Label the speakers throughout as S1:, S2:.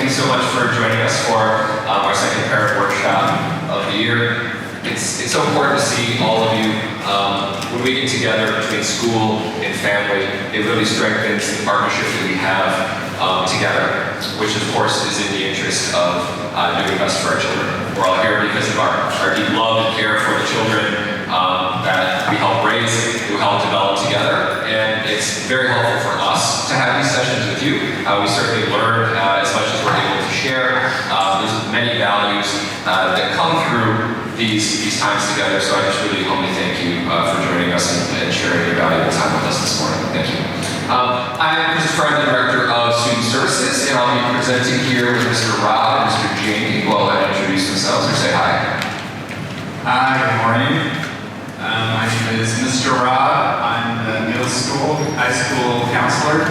S1: you so much for joining us for our second parent workshop of the year. It's so important to see all of you. When we get together between school and family, it really strengthens the partnership that we have together, which of course is in the interest of doing best for our children. We're all here because of our deep love and care for the children that we help raise, we help develop together, and it's very helpful for us to have these sessions with you. We certainly learn as much as we're able to share. There's many values that come through these times together, so I just really humbly thank you for joining us and sharing your valuable time with us this morning. Thank you. I'm Christopher, I'm the Director of Student Services, and I'll be presenting here with Mr. Rob and Mr. Chiang. Well, I'll introduce themselves or say hi.
S2: Hi, good morning. My name is Mr. Rob. I'm the middle school, high school counselor.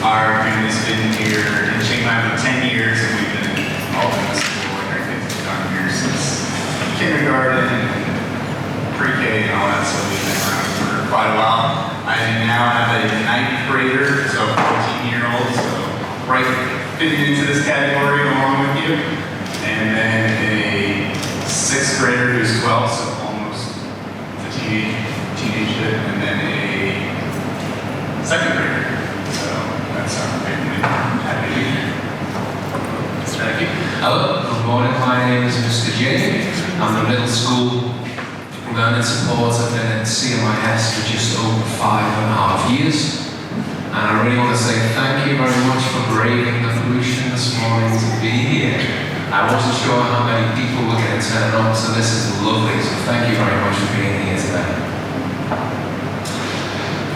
S2: Our family's been here in Chiang for 10 years, and we've been all in the school, and our kids have gone here since kindergarten and pre-K and all that, so we've been around for quite a while. I now have a 9th grader, so 14-year-old, so right fitting into this category along with you. And then a 6th grader who's 12, so almost a teenagehood, and then a 2nd grader. So that's our family. Happy to be here.
S3: Thank you. Hello, good morning. My name is Mr. Chiang. I'm the middle school learning support. I've been in CMIS for just over 5.5 years. And I really want to say thank you very much for braving the pollution this morning to be here. I wasn't sure how many people were going to turn up, so this is lovely. So thank you very much for being here today.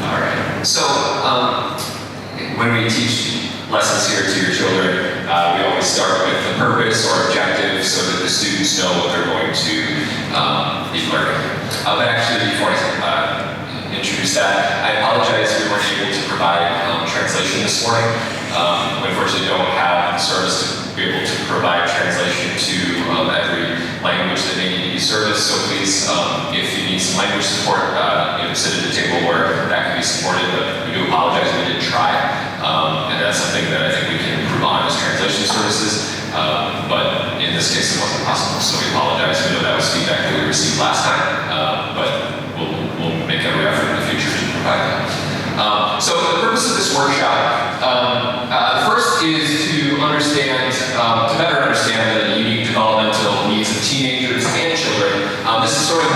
S1: All right. So when we teach lessons here to your children, we always start with the purpose or objective so that the students know what they're going to be learning. But actually, before I introduce that, I apologize we weren't able to provide translation this morning. We unfortunately don't have the service to be able to provide translation to every language that may need to be serviced. So please, if you need some language support, sit at a table where that can be supported. But we do apologize we didn't try. And that's something that I think we can improve on as translation services. But in this case, it wasn't possible, so we apologize. We know that was feedback that we received last time, but we'll make every effort in the future to provide that. So the purpose of this workshop, the first is to understand, to better understand the unique developmental needs of teenagers and children. This is sort of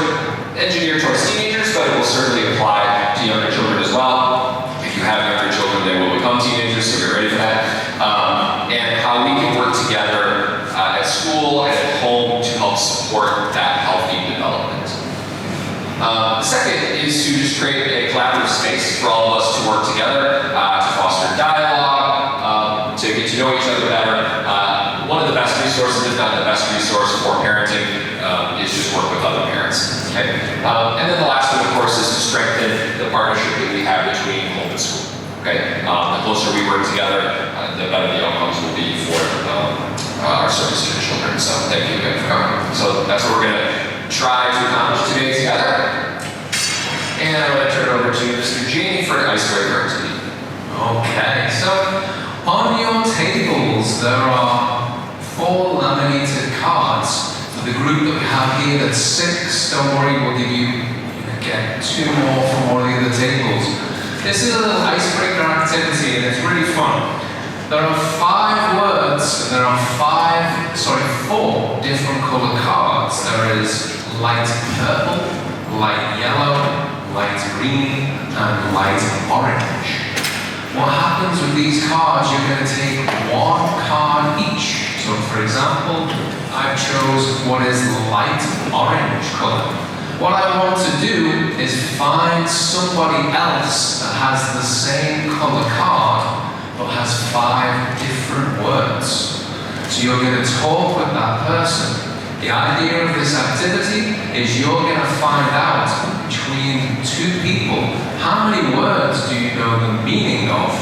S1: engineered towards teenagers, but it will certainly apply to younger children as well. If you have younger children, they will become teenagers, so get ready for that. And how we can work together at school and at home to help support that healthy development. The second is to just create a collaborative space for all of us to work together, to foster dialogue, to get to know each other better. One of the best resources, if not the best resource for parenting, is just work with other parents. Okay? And then the last one, of course, is to strengthen the partnership that we have between home and school. Okay? The closer we work together, the better the outcomes will be for our service to the children. So thank you again for coming. So that's what we're going to try to accomplish today together. And I'm going to turn it over to Mr. Chiang for an icebreaker.
S3: Okay, so on your tables there are 4 laminated cards. For the group that we have here, that's 6. Don't worry, we'll give you get 2 more from one of the other tables. This is a little icebreaker activity and it's really fun. There are 5 words and there are 4 different color cards. There is light purple, light yellow, light green, and light orange. What happens with these cards, you're going to take 1 card each. So for example, I chose what is light orange color. What I want to do is find somebody else that has the same color card but has 5 different words. So you're going to talk with that person. The idea of this activity is you're going to find out between 2 people how many words do you know the meaning of.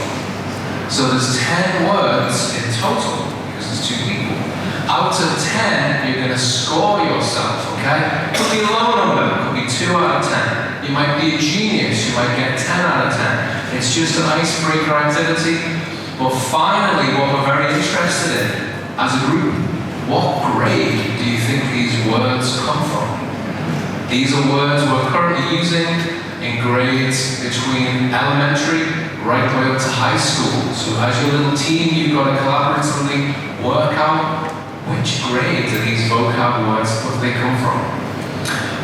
S3: So there's 10 words in total because there's 2 people. Out of 10, you're going to score yourself, okay? It could be a low number, it could be 2 out of 10. You might be a genius, you might get 10 out of 10. It's just an icebreaker activity. But finally, what we're very interested in as a group, what grade do you think these words come from? These are words we're currently using in grades between elementary right the way up to high school. So as your little team, you've got to collaboratively work out which grades are these vocab words, where they come from.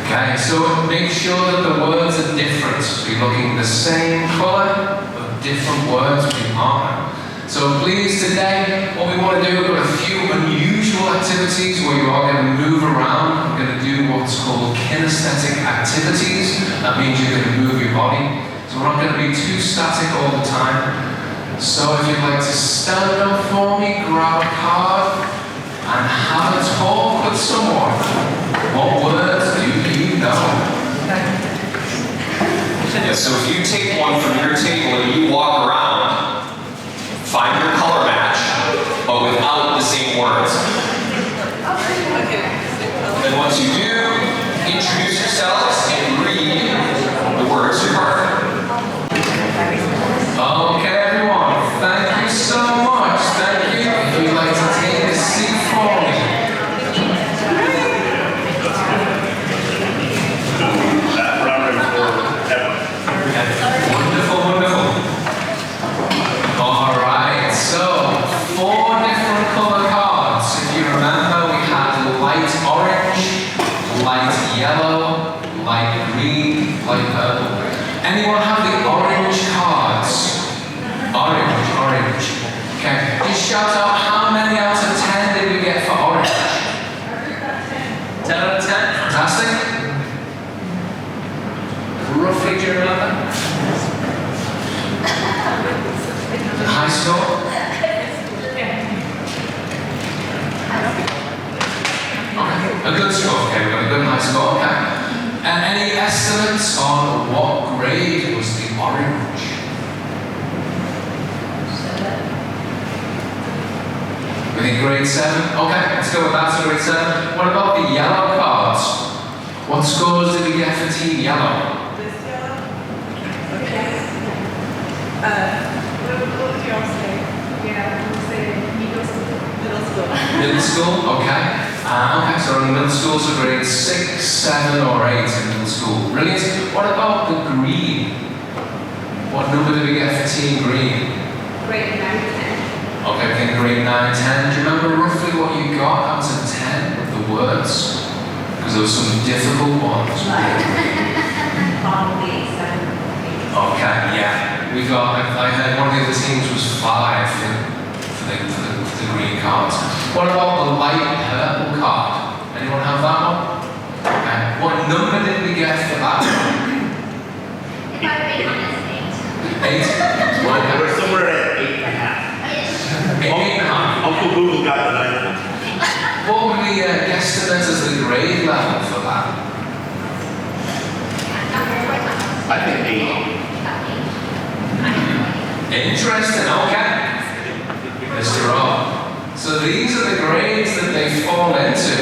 S3: Okay, so make sure that the words are different. So you're looking the same color, but different words with your partner. So please, today, what we want to do, we've got a few unusual activities where you are going to move around. We're going to do what's called kinesthetic activities. That means you're going to move your body. So we're not going to be too static all the time. So if you'd like to stand up for me, grab a card, and have a talk with someone. What words do you know?
S1: Yeah, so if you take one from your table and you walk around, find your color match, but without the same words. And once you do, introduce yourselves and read the words you've heard.
S3: Okay, everyone, thank you so much. Thank you. If you'd like to take a seat for me. Wonderful, wonderful. All right, so 4 different color cards. If you remember, we had light orange, light yellow, light green, light purple. Anyone have the orange cards? Orange, orange. Okay, just shout out how many out of 10 did we get for orange? 10 out of 10? Fantastic. Roughly, do you remember? High score? Okay, a good score. Okay, we got a good high score. Okay. And any estimates on what grade was the orange? We think grade 7? Okay, let's go with that, so grade 7. What about the yellow cards? What scores did we get for Team Yellow?
S4: This yellow? Okay. What would you all say? Yeah, we'll say middle school. Middle school.
S3: Middle school, okay. Okay, so in middle school, so grade 6, 7, or 8 in middle school. Brilliant. What about the green? What number did we get for Team Green?
S4: Grade 9 to 10.
S3: Okay, I think grade 9, 10. Do you remember roughly what you got out of 10 with the words? Because there were some difficult ones.
S4: Probably 7.
S3: Okay, yeah. We got, I heard one of the other teams was 5 for the green cards. What about the light purple card? Anyone have that one? Okay. What number did we get for that one?
S5: If I rate on this 8.
S3: 8? Okay.
S6: We're somewhere at 8.5.
S3: 8.5.
S6: Uncle Google got the 9 one.
S3: What would we guesstimate as the grade level for that?
S6: I think 8.
S3: Interesting, okay. Mr. Rob. So these are the grades that they fall into.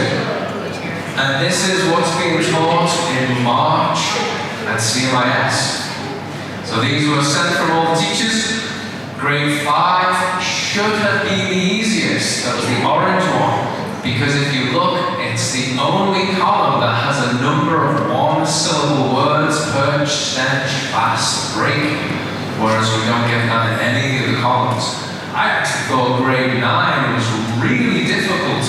S3: And this is what's being taught in March at CMIS. So these were sent from all the teachers. Grade 5 should have been the easiest. That was the orange one. Because if you look, it's the only column that has a number of one-syllable words: purge, stench, fast, break. Whereas we don't get that in any of the columns. I actually thought grade 9 was really difficult.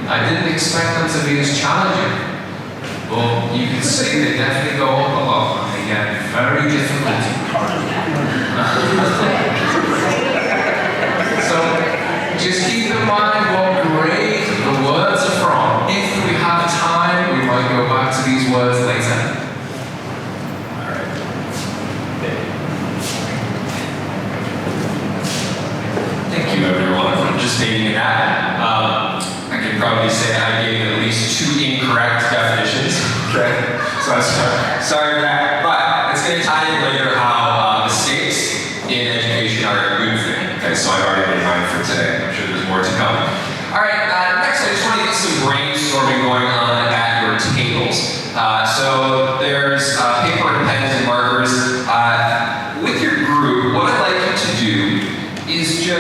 S3: I didn't expect them to be as challenging. But you can see they definitely go up a lot and they get very difficult. So just keep in mind what grade the words are from. If we have time, we might go back to these words later.
S1: Thank you, everyone, for participating in that. I can probably say I gave at least 2 incorrect definitions. Okay, so I'm sorry for that. But it's going to tie in later how mistakes in education are a good thing. Okay, so I've already made mine for today. I'm sure there's more to come. All right, next I just want to get some brainstorming going on at your tables. So there's paper and pens and markers. With your group, what I'd like you to do is just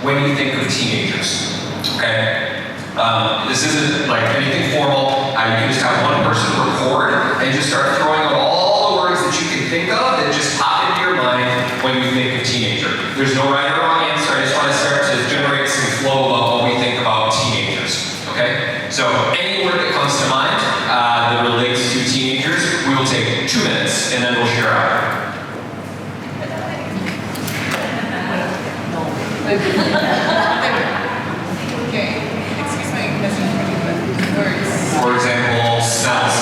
S1: when you think of teenagers, okay? This isn't like anything formal. You can just have one person record and just start throwing out all the words that you can think of that just pop into your mind when you think of teenager. There's no right or wrong answer. I just want to start to generate some flow about what we think about teenagers, okay? So any word that comes to mind that relates to teenagers, we will take 2 minutes and then we'll share out.
S4: Okay, excuse my message words.
S1: For example, smells.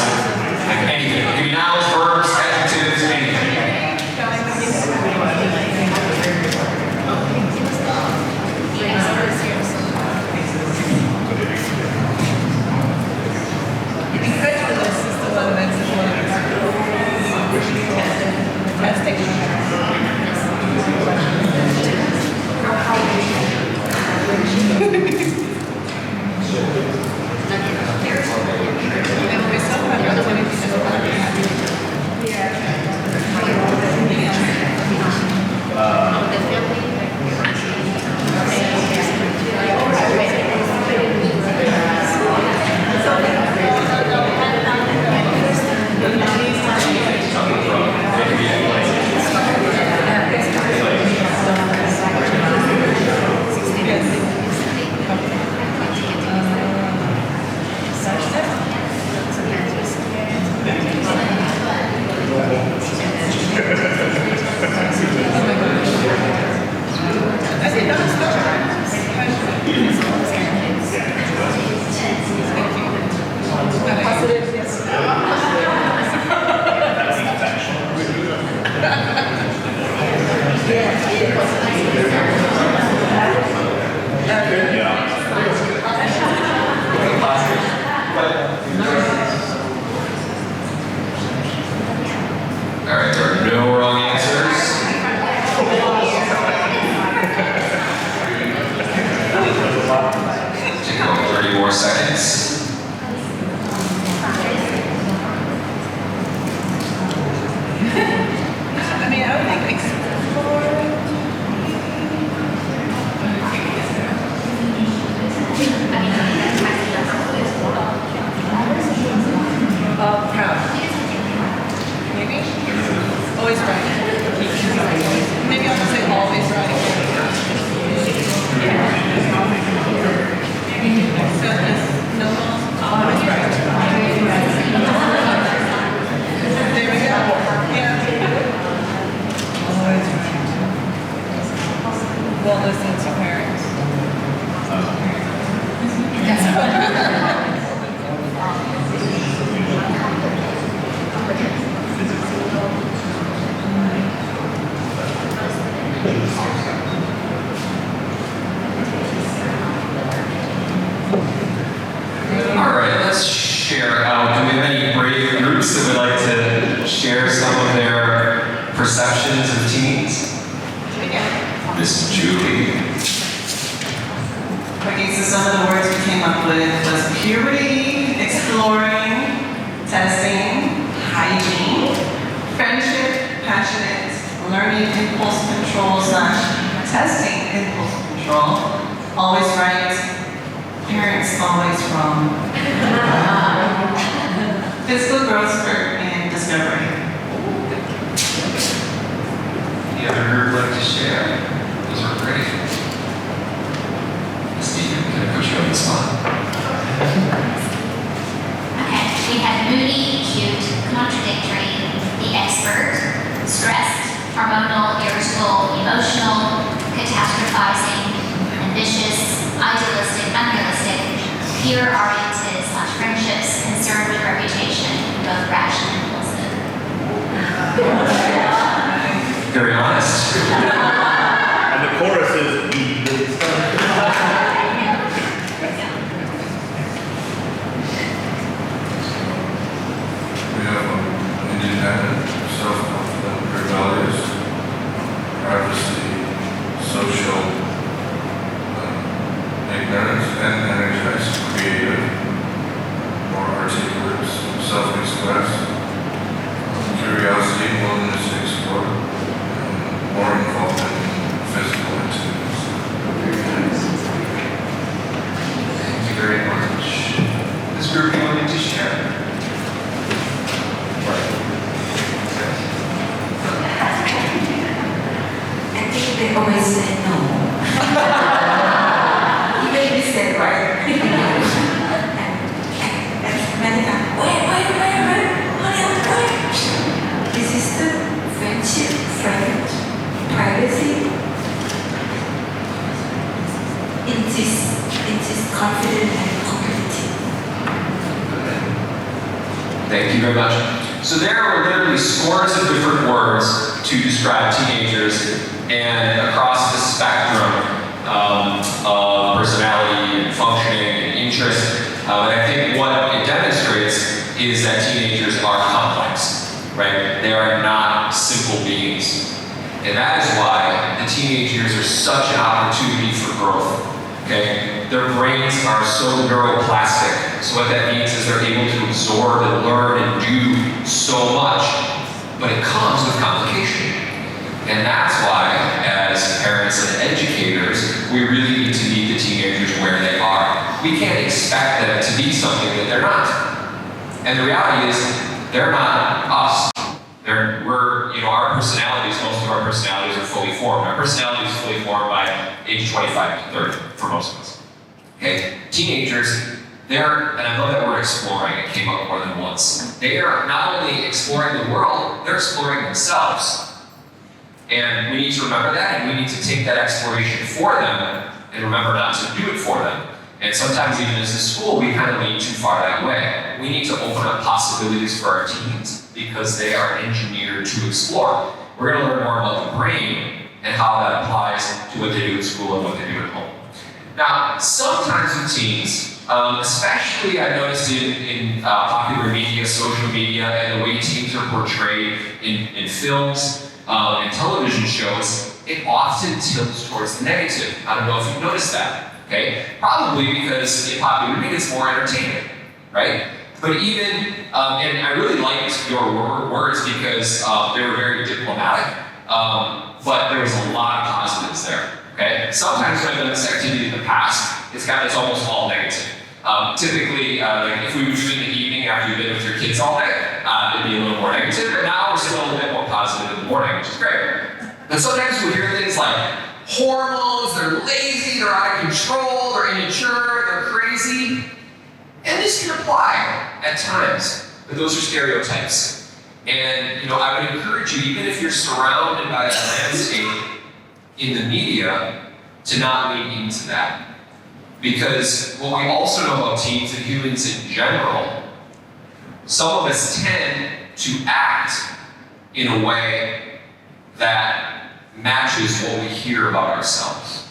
S1: Like anything. Give me nouns, verbs, adjectives, anything.
S4: Incredulous is the one that's testing. Alright, there are no wrong answers. Take about 30 more seconds. I mean, I would think explore. Proud. Maybe? Always right. Maybe I'll just say always right. So it's no, always right. There we go. Yeah. Always right. Won't listen to parents.
S1: Alright, let's share out. Do we have any brave groups that would like to share some of their perceptions of teens? Miss Julie.
S7: Okay, so some of the words we came up with was puberty, exploring, testing, hygiene, friendship, passionate, learning impulse control / testing impulse control, always right, parents always wrong, physical growth spurt, and discovery.
S1: Any other group like to share? Those are great. Stephen, can I put you on the spot?
S5: Okay, we have moody, cute, contradictory, the expert, stressed, hormonal, irritable, emotional, catastrophizing, ambitious, idealistic, unrealistic, peer-oriented / friendships, concerned with reputation, both rash and impulsive.
S1: Very honest.
S6: And the chorus is, we did stuff.
S8: We have independent, self-confident, rebellious, privacy, social, ignorance, and energized, creative, more articulate, self-expressed, curiosity, willingness to explore, and more involved in physical activities.
S9: it is confident and competitive.
S1: Thank you very much. So there are literally scores of different words to describe teenagers and across the spectrum of personality and functioning and interest. And I think what it demonstrates is that teenagers are complex, right? They are not simple beings. And that is why the teenagers are such an opportunity for growth, okay? Their brains are so neuroplastic. So what that means is they're able to absorb and learn and do so much, but it comes with complication. And that's why, as parents and educators, we really need to meet the teenagers where they are. We can't expect them to be something that they're not. And the reality is, they're not us. Our personalities, most of our personalities are fully formed. Our personality is fully formed by age 25 to 30 for most of us. Okay? Teenagers, and I love that word exploring, it came up more than once. They are not only exploring the world, they're exploring themselves. And we need to remember that, and we need to take that exploration for them, and remember not to do it for them. And sometimes even as a school, we kind of lean too far that way. We need to open up possibilities for our teens, because they are engineered to explore. We're going to learn more about the brain and how that applies to what they do at school and what they do at home. Now, sometimes with teens, especially I've noticed in popular media, social media, and the way teens are portrayed in films and television shows, it often tilts towards the negative. I don't know if you've noticed that, okay? Probably because in popular media it's more entertainment, right? But even, and I really liked your words because they were very diplomatic, but there was a lot of positives there, okay? Sometimes when I've done this activity in the past, it's almost all negative. Typically, like if we were doing the evening after you've been with your kids all day, it'd be a little more negative, but now we're still a little bit more positive in the morning, which is great. And sometimes we hear things like hormones, they're lazy, they're out of control, they're immature, they're crazy. And this can apply at times, but those are stereotypes. And I would encourage you, even if you're surrounded by that landscape in the media, to not lean into that. Because what we also know about teens and humans in general, some of us tend to act in a way that matches what we hear about ourselves.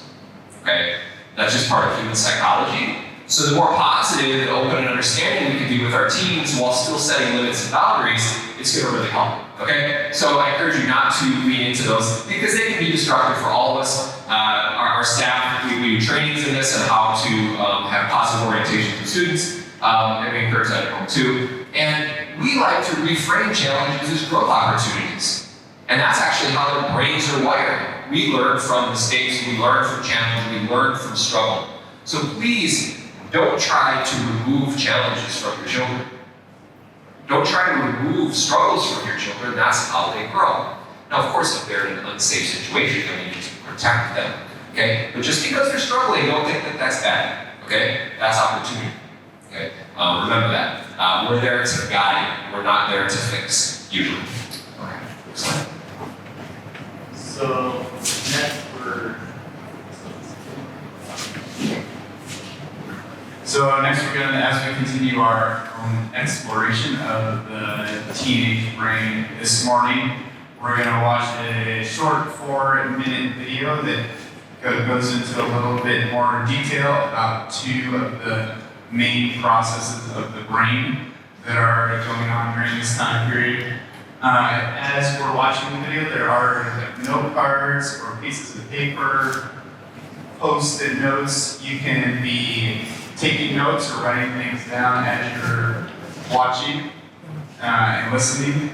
S1: Okay? That's just part of human psychology. So the more positive and open and understanding we can be with our teens while still setting limits and boundaries, it's going to really help. Okay? So I encourage you not to lean into those because they can be destructive for all of us. Our staff, we do trainings in this on how to have positive orientation for students, and we encourage that at home too. And we like to reframe challenges as growth opportunities. And that's actually how their brains are wired. We learn from mistakes, we learn from challenge, we learn from struggle. So please, don't try to remove challenges from your children. Don't try to remove struggles from your children. That's how they grow. Now, of course, if they're in an unsafe situation, then you need to protect them. Okay? But just because they're struggling, don't think that that's bad. Okay? That's opportunity. Okay? Remember that. We're there to guide. We're not there to fix, usually. Okay. Excellent.
S2: So next we're going to, as we continue our own exploration of the teenage brain this morning, we're going to watch a short 4-minute video that goes into a little bit more detail about two of the main processes of the brain that are going on during this time period. As we're watching the video, there are note cards or pieces of paper, post-it notes. You can be taking notes or writing things down as you're watching and listening.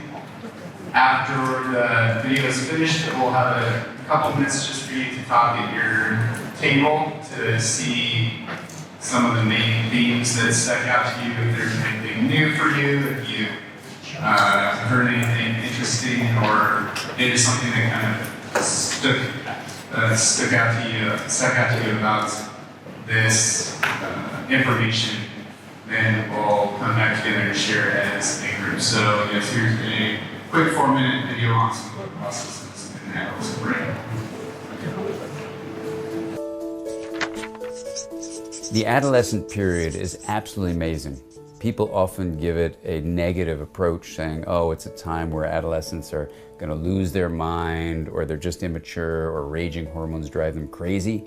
S2: After the video is finished, we'll have a couple minutes just for you to talk at your table to see some of the main themes that stuck out to you, if there's anything new for you, if you heard anything interesting, or maybe something that kind of stuck out to you about this information, then we'll come back together and share it as a group. So yes, here's a quick 4-minute video on some of the processes in the brain.
S10: The adolescent period is absolutely amazing. People often give it a negative approach, saying, oh, it's a time where adolescents are going to lose their mind, or they're just immature, or raging hormones drive them crazy.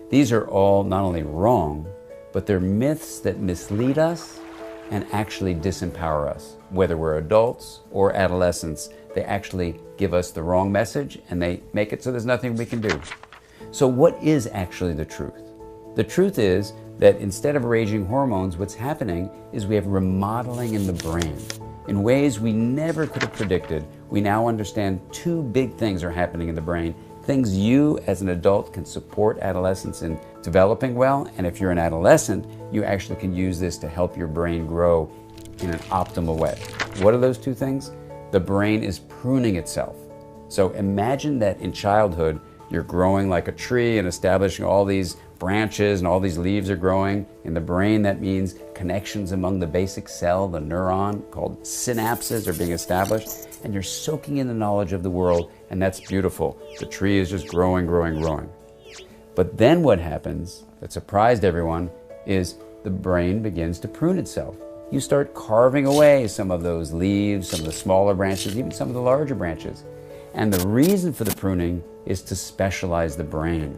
S10: These are all not only wrong, but they're myths that mislead us and actually disempower us. Whether we're adults or adolescents, they actually give us the wrong message and they make it so there's nothing we can do. So what is actually the truth? The truth is that instead of raging hormones, what's happening is we have remodeling in the brain. In ways we never could have predicted, we now understand two big things are happening in the brain. Things you as an adult can support adolescents in developing well, and if you're an adolescent, you actually can use this to help your brain grow in an optimal way. What are those two things? The brain is pruning itself. So imagine that in childhood, you're growing like a tree and establishing all these branches and all these leaves are growing. In the brain, that means connections among the basic cell, the neuron, called synapses, are being established, and you're soaking in the knowledge of the world, and that's beautiful. The tree is just growing, growing, growing. But then what happens, that surprised everyone, is the brain begins to prune itself. You start carving away some of those leaves, some of the smaller branches, even some of the larger branches. And the reason for the pruning is to specialize the brain.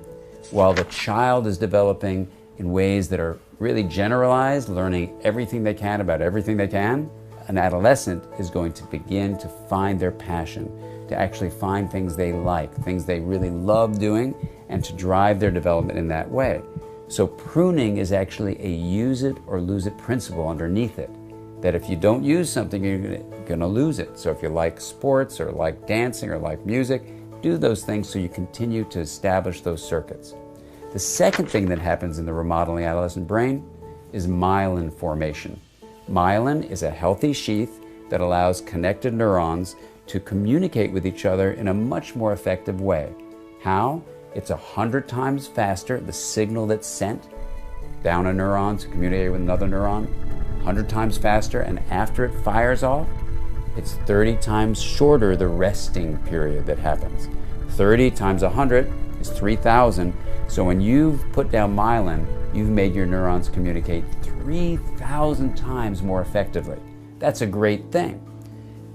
S10: While the child is developing in ways that are really generalized, learning everything they can about everything they can, an adolescent is going to begin to find their passion, to actually find things they like, things they really love doing, and to drive their development in that way. So pruning is actually a use it or lose it principle underneath it. That if you don't use something, you're going to lose it. So if you like sports or like dancing or like music, do those things so you continue to establish those circuits. The second thing that happens in the remodeling adolescent brain is myelin formation. Myelin is a healthy sheath that allows connected neurons to communicate with each other in a much more effective way. How? It's 100 times faster, the signal that's sent down a neuron to communicate with another neuron, 100 times faster, and after it fires off, it's 30 times shorter the resting period that happens. 30 times 100 is 3,000. So when you've put down myelin, you've made your neurons communicate 3,000 times more effectively. That's a great thing.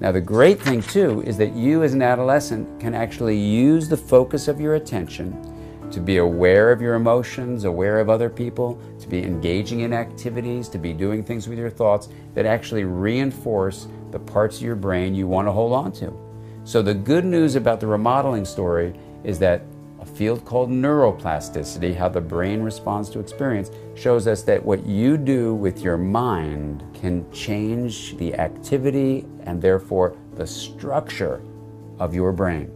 S10: Now the great thing too is that you as an adolescent can actually use the focus of your attention to be aware of your emotions, aware of other people, to be engaging in activities, to be doing things with your thoughts that actually reinforce the parts of your brain you want to hold on to. So the good news about the remodeling story is that a field called neuroplasticity, how the brain responds to experience, shows us that what you do with your mind can change the activity and therefore the structure of your brain.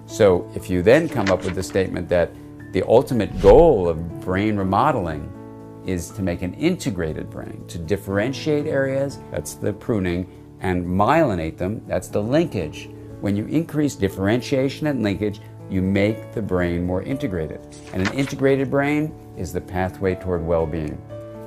S10: So if you then come up with the statement that the ultimate goal of brain remodeling is to make an integrated brain, to differentiate areas, that's the pruning, and myelinate them, that's the linkage. When you increase differentiation and linkage, you make the brain more integrated. And an integrated brain is the pathway toward well-being.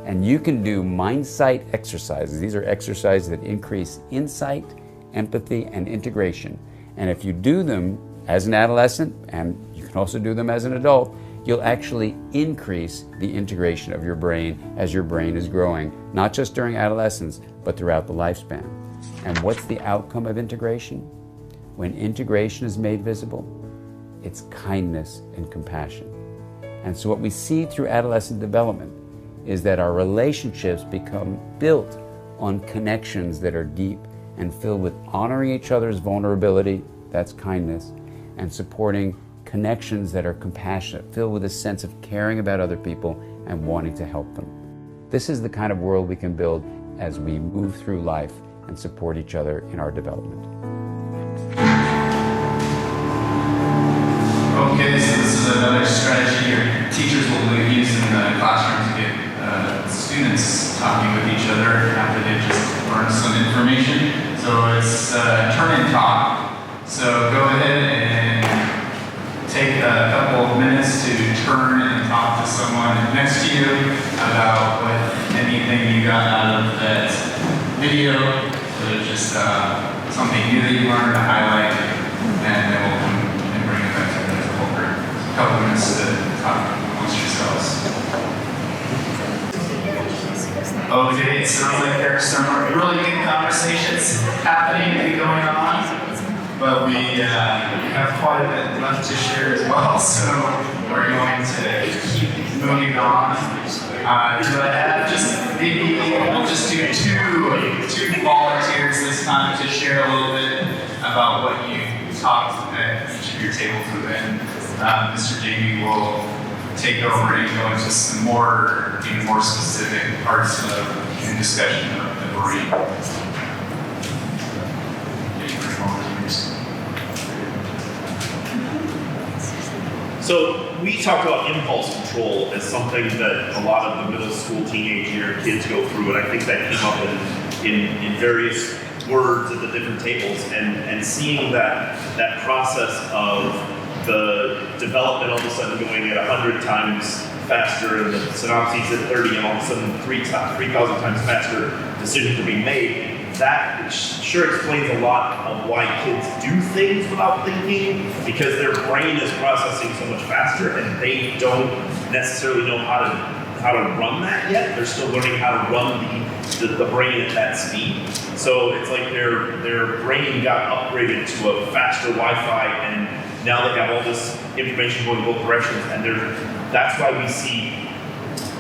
S10: And you can do mind-sight exercises. These are exercises that increase insight, empathy, and integration. And if you do them as an adolescent, and you can also do them as an adult, you'll actually increase the integration of your brain as your brain is growing, not just during adolescence, but throughout the lifespan. And what's the outcome of integration? When integration is made visible, it's kindness and compassion. And so what we see through adolescent development is that our relationships become built on connections that are deep and filled with honoring each other's vulnerability, that's kindness, and supporting connections that are compassionate, filled with a sense of caring about other people and wanting to help them. This is the kind of world we can build as we move through life and support each other in our development.
S2: Okay, so this is another strategy your teachers will use in the classroom to get students talking with each other after they just learned some information. So it's turn and talk. So go ahead and take a couple of minutes to turn and talk to someone next to you about what anything you got out of that video. So there's just something new that you learned to highlight, and then we'll come and bring it back to the whole group. A couple minutes to talk amongst yourselves. Okay, it sounds like there are some really good conversations happening and going on, but we have quite a bit left to share as well, so we're going to keep moving on. Do I have we'll just do two volunteers this time to share a little bit about what you talked at each of your tables, and then Mr. Jamie will take over and go into some more, even more specific parts of the discussion of the brain.
S6: So we talked about impulse control as something that a lot of the middle school, teenage year kids go through, and I think that came up in various words at the different tables, and seeing that process of the development all of a sudden going at 100 times faster, and the synopses at 30, and all of a sudden 3,000 times faster decisions are being made. That sure explains a lot of why kids do things without thinking, because their brain is processing so much faster, and they don't necessarily know how to run that yet. They're still learning how to run the brain at that speed. So it's like their brain got upgraded to a faster Wi-Fi, and now they have all this information going both directions, and that's why we see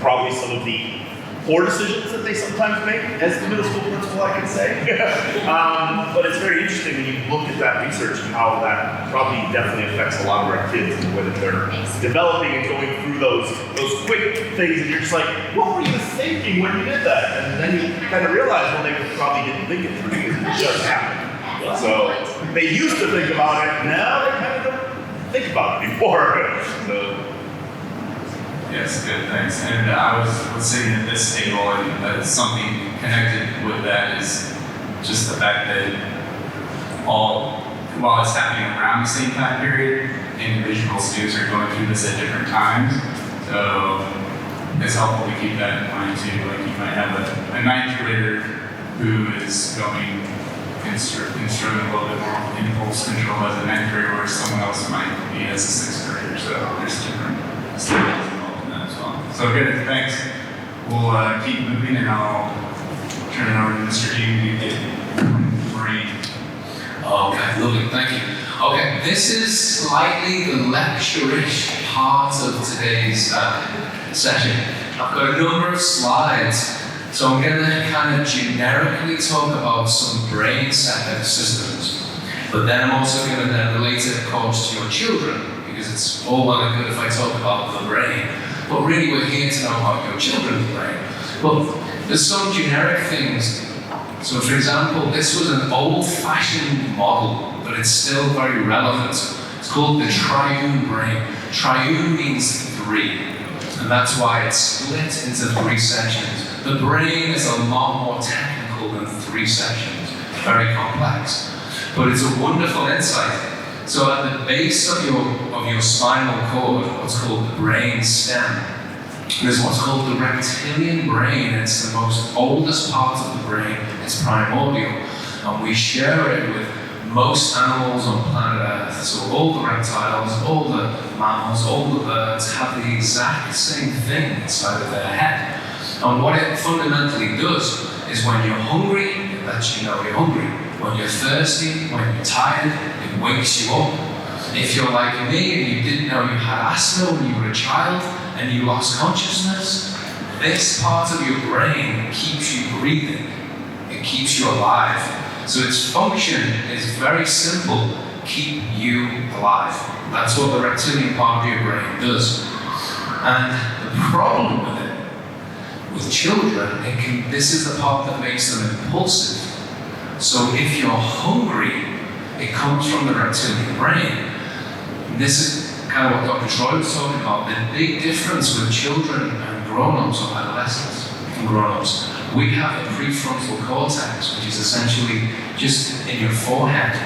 S6: probably some of the poor decisions that they sometimes make as the middle school principal, I can say. But it's very interesting when you look at that research and how that probably definitely affects a lot of our kids and the way that they're developing and going through those quick things, and you're just like, what were you thinking when you did that? And then you kind of realize, well, they probably didn't think it through because it just happened. So they used to think about it, now they kind of don't think about it anymore. So.
S2: Yes, good, thanks. And I was sitting at this table, and something connected with that is just the fact that while it's happening around the same time period, individual students are going through this at different times. So it's helpful to keep that in mind too. Like you might have a ninth grader who is going and struggling a little bit more with impulse control as a ninth grader, where someone else might be as a sixth grader. So there's different styles involved in that as well. So good, thanks. We'll keep moving, and I'll turn it over to Mr. Jamie to get brain.
S3: Okay, lovely, thank you. Okay, this is slightly the lecture-ish part of today's session. I've got a number of slides, so I'm going to kind of generically talk about some brain systems, but then I'm also going to then relate it, of course, to your children, because it's all well and good if I talk about the brain, but really we're here to know about your children's brain. Well, there's some generic things. So for example, this was an old-fashioned model, but it's still very relevant. It's called the triune brain. Triune means three, and that's why it's split into three sections. The brain is a lot more technical than three sections, very complex, but it's a wonderful insight. So at the base of your spinal cord, what's called the brain stem, there's what's called the reptilian brain. It's the most oldest part of the brain. It's primordial, and we share it with most animals on planet Earth. So all the reptiles, all the mammals, all the birds have the exact same thing inside of their head. And what it fundamentally does is when you're hungry, it lets you know you're hungry. When you're thirsty, when you're tired, it wakes you up. If you're like me and you didn't know you had asthma when you were a child and you lost consciousness, this part of your brain keeps you breathing. It keeps you alive. So its function is very simple: keep you alive. That's what the reptilian part of your brain does. And the problem with it, with children, this is the part that makes them impulsive. So if you're hungry, it comes from the reptilian brain. This is kind of what Dr. Troy was talking about, the big difference with children and grown-ups or adolescents and grown-ups. We have a prefrontal cortex, which is essentially just in your forehead.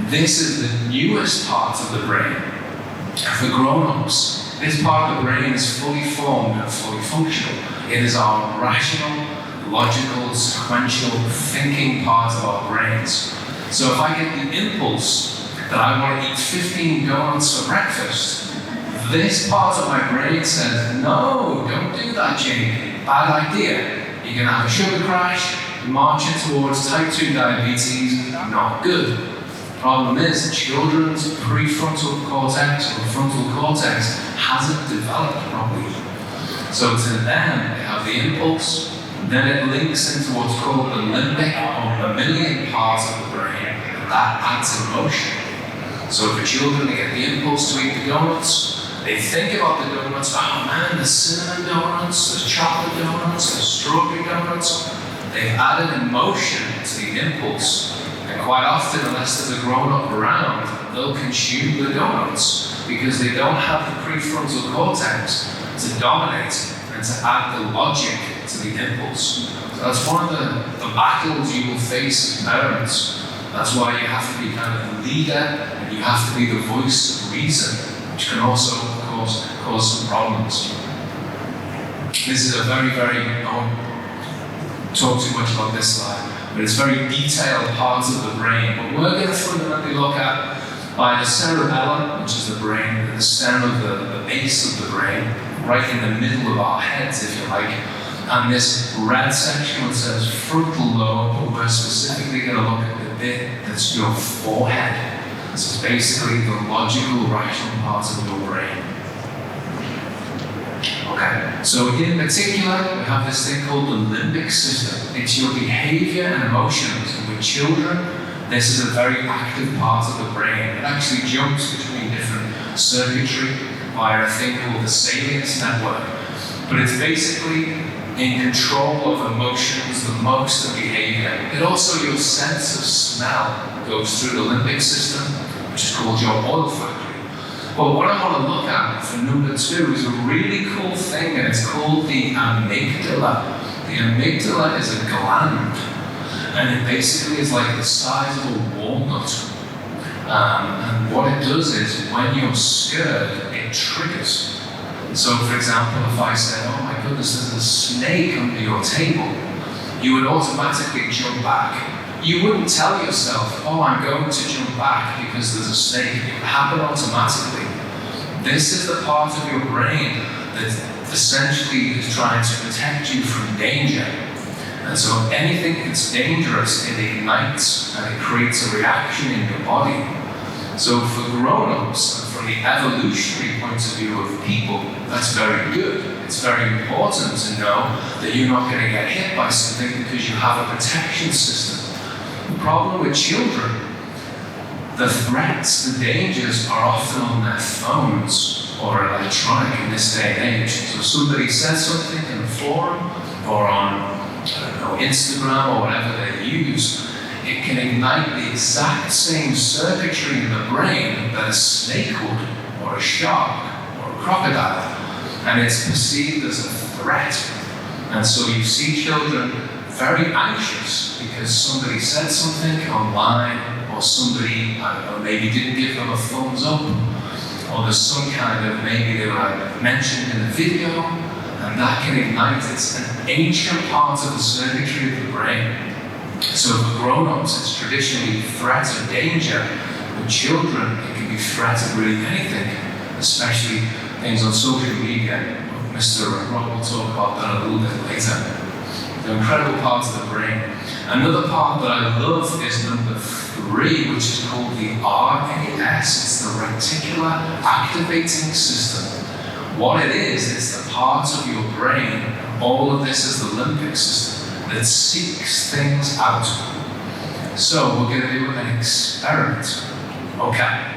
S3: This is the newest part of the brain. For grown-ups, this part of the brain is fully formed and fully functional. It is our rational, logical, sequential thinking part of our brains. So if I get the impulse that I want to eat 15 donuts for breakfast, this part of my brain says, no, don't do that, Jamie. Bad idea. you're going to have a sugar crash, you're marching towards type 2 diabetes, not good. The problem is that children's prefrontal cortex or frontal cortex hasn't developed properly. So to them, they have the impulse, then it links into what's called the limbic or mammalian part of the brain, and that adds emotion. So for children, they get the impulse to eat the donuts, they think about the donuts, oh man, there's cinnamon donuts, there's chocolate donuts, there's strawberry donuts. They've added emotion to the impulse. And quite often, unless there's a grown-up around, they'll consume the donuts because they don't have the prefrontal cortex to dominate and to add the logic to the impulse. So that's one of the battles you will face as parents. That's why you have to be kind of the leader and you have to be the voice of reason, which can also, of course, cause some problems. This is a very, I won't talk too much about this slide, but it's very detailed parts of the brain. But we're going to fundamentally look at by the cerebellum, which is the brain, the stem of the base of the brain, right in the middle of our heads, if you like. And this red section which says frontal lobe, but we're specifically going to look at the bit that's your forehead. This is basically the logical, rational part of your brain. Okay, so in particular, we have this thing called the limbic system. It's your behavior and emotions. And with children, this is a very active part of the brain. It actually jumps between different circuitry via a thing called the salience network. But it's basically in control of emotions the most of behavior. It also, your sense of smell goes through the limbic system, which is called your olfactory. But what I want to look at for number 2 is a really cool thing, and it's called the amygdala. The amygdala is a gland, and it basically is like the size of a walnut. And what it does is, when you're scared, it triggers. So, for example, if I said, oh my goodness, there's a snake under your table, you would automatically jump back. You wouldn't tell yourself, oh, I'm going to jump back because there's a snake. It would happen automatically. This is the part of your brain that essentially is trying to protect you from danger. And so anything that's dangerous, it ignites and it creates a reaction in your body. So for grown-ups, and from the evolutionary point of view of people, that's very good. It's very important to know that you're not going to get hit by something because you have a protection system. The problem with children, the threats, the dangers are often on their phones or electronic in this day and age. So somebody says something in a forum or on, Instagram or whatever they use, it can ignite the exact same circuitry in the brain that a snake would, or a shark, or a crocodile, and it's perceived as a threat. And so you see children very anxious because somebody said something online, or somebody, maybe didn't give them a thumbs up, or there's some kind of, maybe they were mentioned in a video, and that can ignite. It's an ancient part of the circuitry of the brain. So for grown-ups, it's traditionally threat or danger. With children, it can be threat of really anything, especially things on social media. Mr. Rob will talk about that a little bit later. The incredible parts of the brain. Another part that I love is number 3, which is called the RAS. It's the reticular activating system. What it is, it's the part of your brain, all of this is the limbic system, that seeks things out. So we're going to do an experiment. Okay.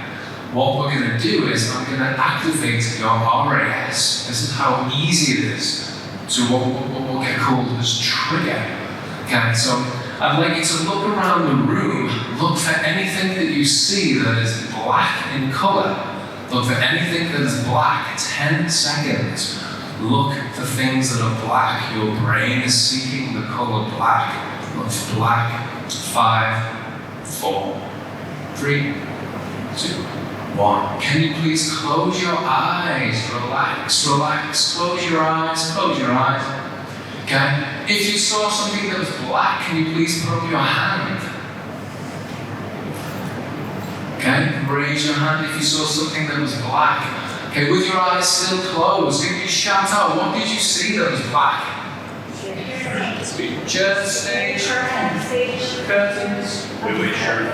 S3: What we're going to do is I'm going to activate your RAS. This is how easy it is to what we'll get called as trigger. Okay, so I'd like you to look around the room, look for anything that you see that is black in color. Look for anything that is black. 10 seconds. Look for things that are black. Your brain is seeking the color black. Look for black. 5, 4, 3, 2, 1. Can you please close your eyes? Relax, relax. Close your eyes, close your eyes. Okay? If you saw something that was black, can you please put up your hand? Okay? Raise your hand if you saw something that was black. Okay, with your eyes still closed, can you shout out, what did you see that was black? Church, stage, curtains.
S6: Wait, sure.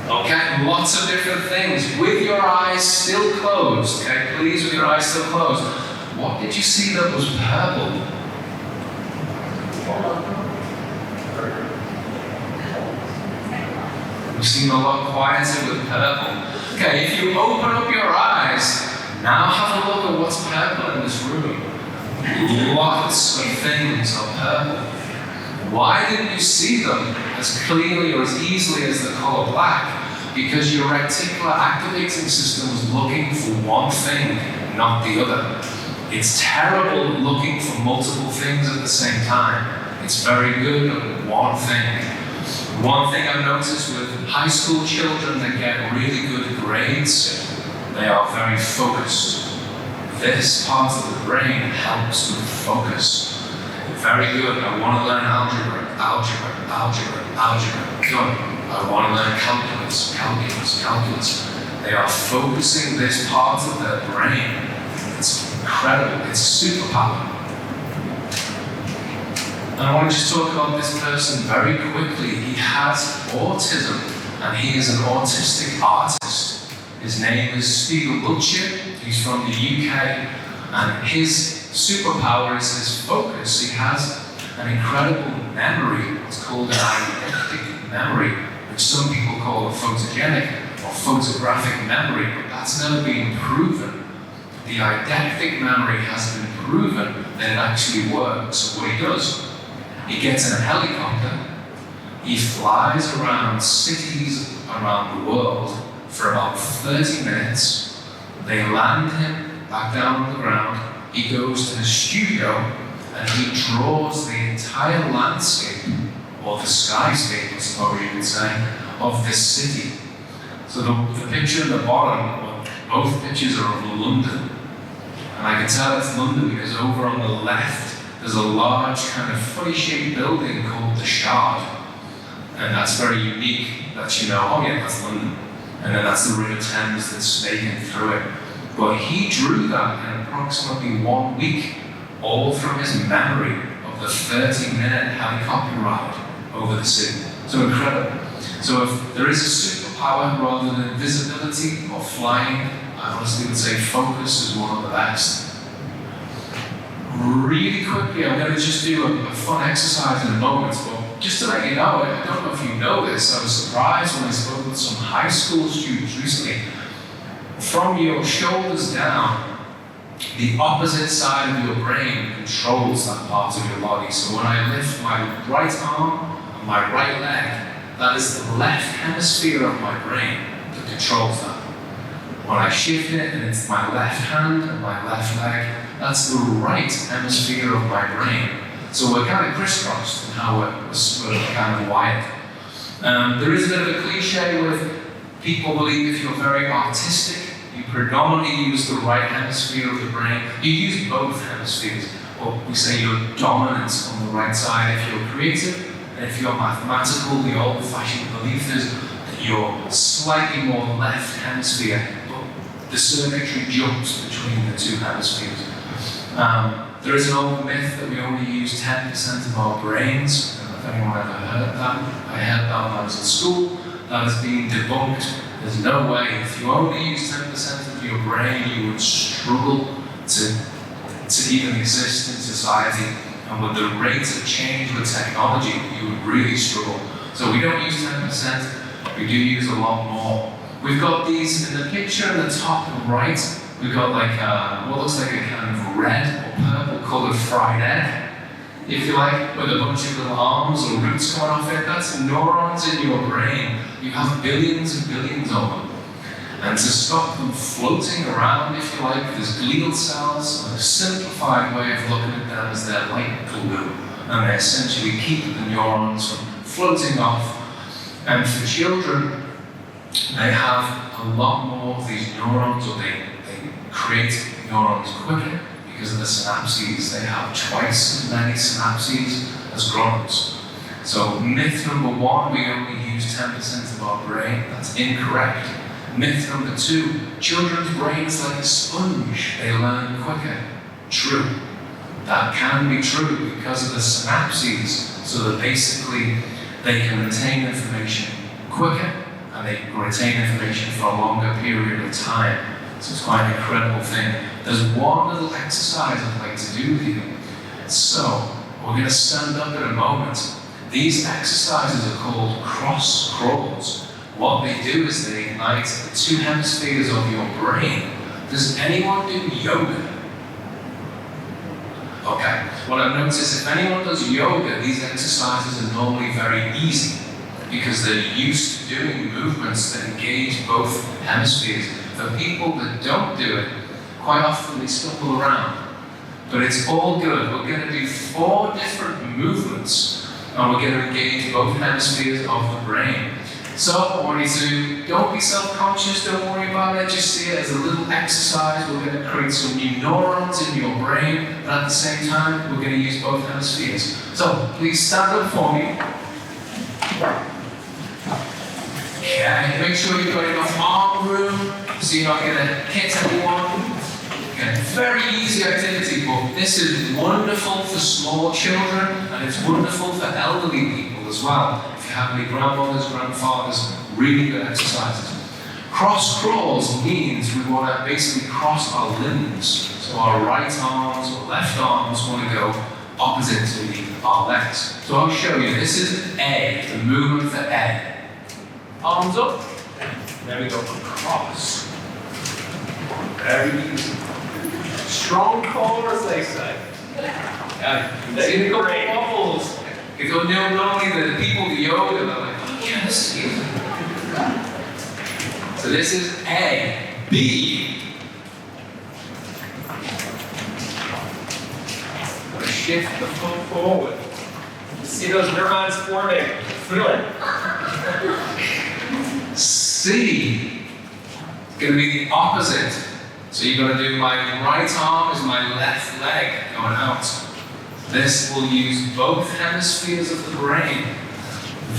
S3: Okay, lots of different things. With your eyes still closed, okay? Please, with your eyes still closed. What did you see that was purple? You seem a lot quieter with purple. Okay, if you open up your eyes, now have a look at what's purple in this room. Lots of things are purple. Why didn't you see them as clearly or as easily as the color black? Because your reticular activating system was looking for one thing, not the other. It's terrible looking for multiple things at the same time. It's very good at one thing. One thing I've noticed with high school children that get really good grades, they are very focused. This part of the brain helps with focus. Very good. I want to learn algebra. Good. I want to learn calculus. They are focusing this part of their brain. It's incredible. It's a superpower. And I want to just talk about this person very quickly. He has autism, and he is an autistic artist. His name is Stephen Butcher. He's from the UK, and his superpower is his focus. He has an incredible memory. It's called an eidetic memory, which some people call a photogenic or photographic memory, but that's never been proven. The eidetic memory has been proven that it actually works. So what he does, he gets in a helicopter, he flies around cities around the world for about 30 minutes. They land him back down on the ground. He goes to the studio and he draws the entire landscape, or the skyscape, I suppose you could say, of this city. So the picture at the bottom, well, both pictures are of London. And I can tell it's London because over on the left, there's a large kind of funny shaped building called the Shard. And that's very unique that you know, oh yeah, that's London. And then that's the River Thames that's snaking through it. But he drew that in approximately 1 week, all from his memory of the 30-minute helicopter ride over the city. So incredible. So if there is a superpower rather than invisibility or flying, I honestly would say focus is one of the best. Really quickly, I'm going to just do a fun exercise in a moment, but just to let you know, I don't know if you know this, I was surprised when I spoke with some high school students recently. From your shoulders down, the opposite side of your brain controls that part of your body. So when I lift my right arm and my right leg, that is the left hemisphere of my brain that controls that. When I shift it and it's my left hand and my left leg, that's the right hemisphere of my brain. So we're kind of crisscrossed in how we're kind of wired. There is a bit of a cliche with people believe if you're very artistic, you predominantly use the right hemisphere of the brain. You use both hemispheres. Or we say you're dominant on the right side if you're creative, and if you're mathematical, the old-fashioned belief is that you're slightly more left hemisphere, but the circuitry jumps between the two hemispheres. There is an old myth that we only use 10% of our brains. I don't know if anyone ever heard that. I heard that when I was in school. That has been debunked. There's no way. If you only use 10% of your brain, you would struggle to even exist in society. And with the rate of change with technology, you would really struggle. So we don't use 10%, we do use a lot more. We've got these in the picture in the top right. We've got like what looks like a kind of red or purple coloured fried egg, if you like, with a bunch of little arms or roots coming off it. That's neurons in your brain. You have billions and billions of them. And to stop them floating around, if you like, there's glial cells. A simplified way of looking at them is they're like glue. And they essentially keep the neurons from floating off. And for children, they have a lot more of these neurons, or they create neurons quicker because of the synapses. They have twice as many synapses as grown-ups. So myth number one, we only use 10% of our brain. That's incorrect. Myth number two, children's brains like a sponge. They learn quicker. True. That can be true because of the synapses, so that basically they can retain information quicker and they can retain information for a longer period of time. So it's quite an incredible thing. There's one little exercise I'd like to do with you. So we're going to stand up in a moment. These exercises are called cross crawls. What they do is they ignite the two hemispheres of your brain. Does anyone do yoga? Okay, what I've noticed, if anyone does yoga, these exercises are normally very easy because they're used to doing movements that engage both hemispheres. For people that don't do it, quite often they stumble around. But it's all good. We're going to do 4 different movements and we're going to engage both hemispheres of the brain. So I want you to, don't be self-conscious, don't worry about it, just see it as a little exercise. We're going to create some new neurons in your brain, but at the same time, we're going to use both hemispheres. So please stand up for me. Okay, make sure you've got enough arm room, so you're not going to hit anyone. Okay, very easy activity, but this is wonderful for small children, and it's wonderful for elderly people as well. If you have any grandmothers, grandfathers, really good exercises. Cross crawls means we want to basically cross our limbs. So our right arms or left arms want to go opposite to our legs. So I'll show you. This is A, the movement for A. Arms up. There we go. Cross. Very easy. Strong core, as they say. See the couple bubbles. If you know, normally the people do yoga, they're like, oh yeah, this is easy. So this is A. B. I'm going to shift the foot forward. See those neurons forming. Feel it. C. It's going to be the opposite. So you're going to do my right arm is my left leg going out. This will use both hemispheres of the brain.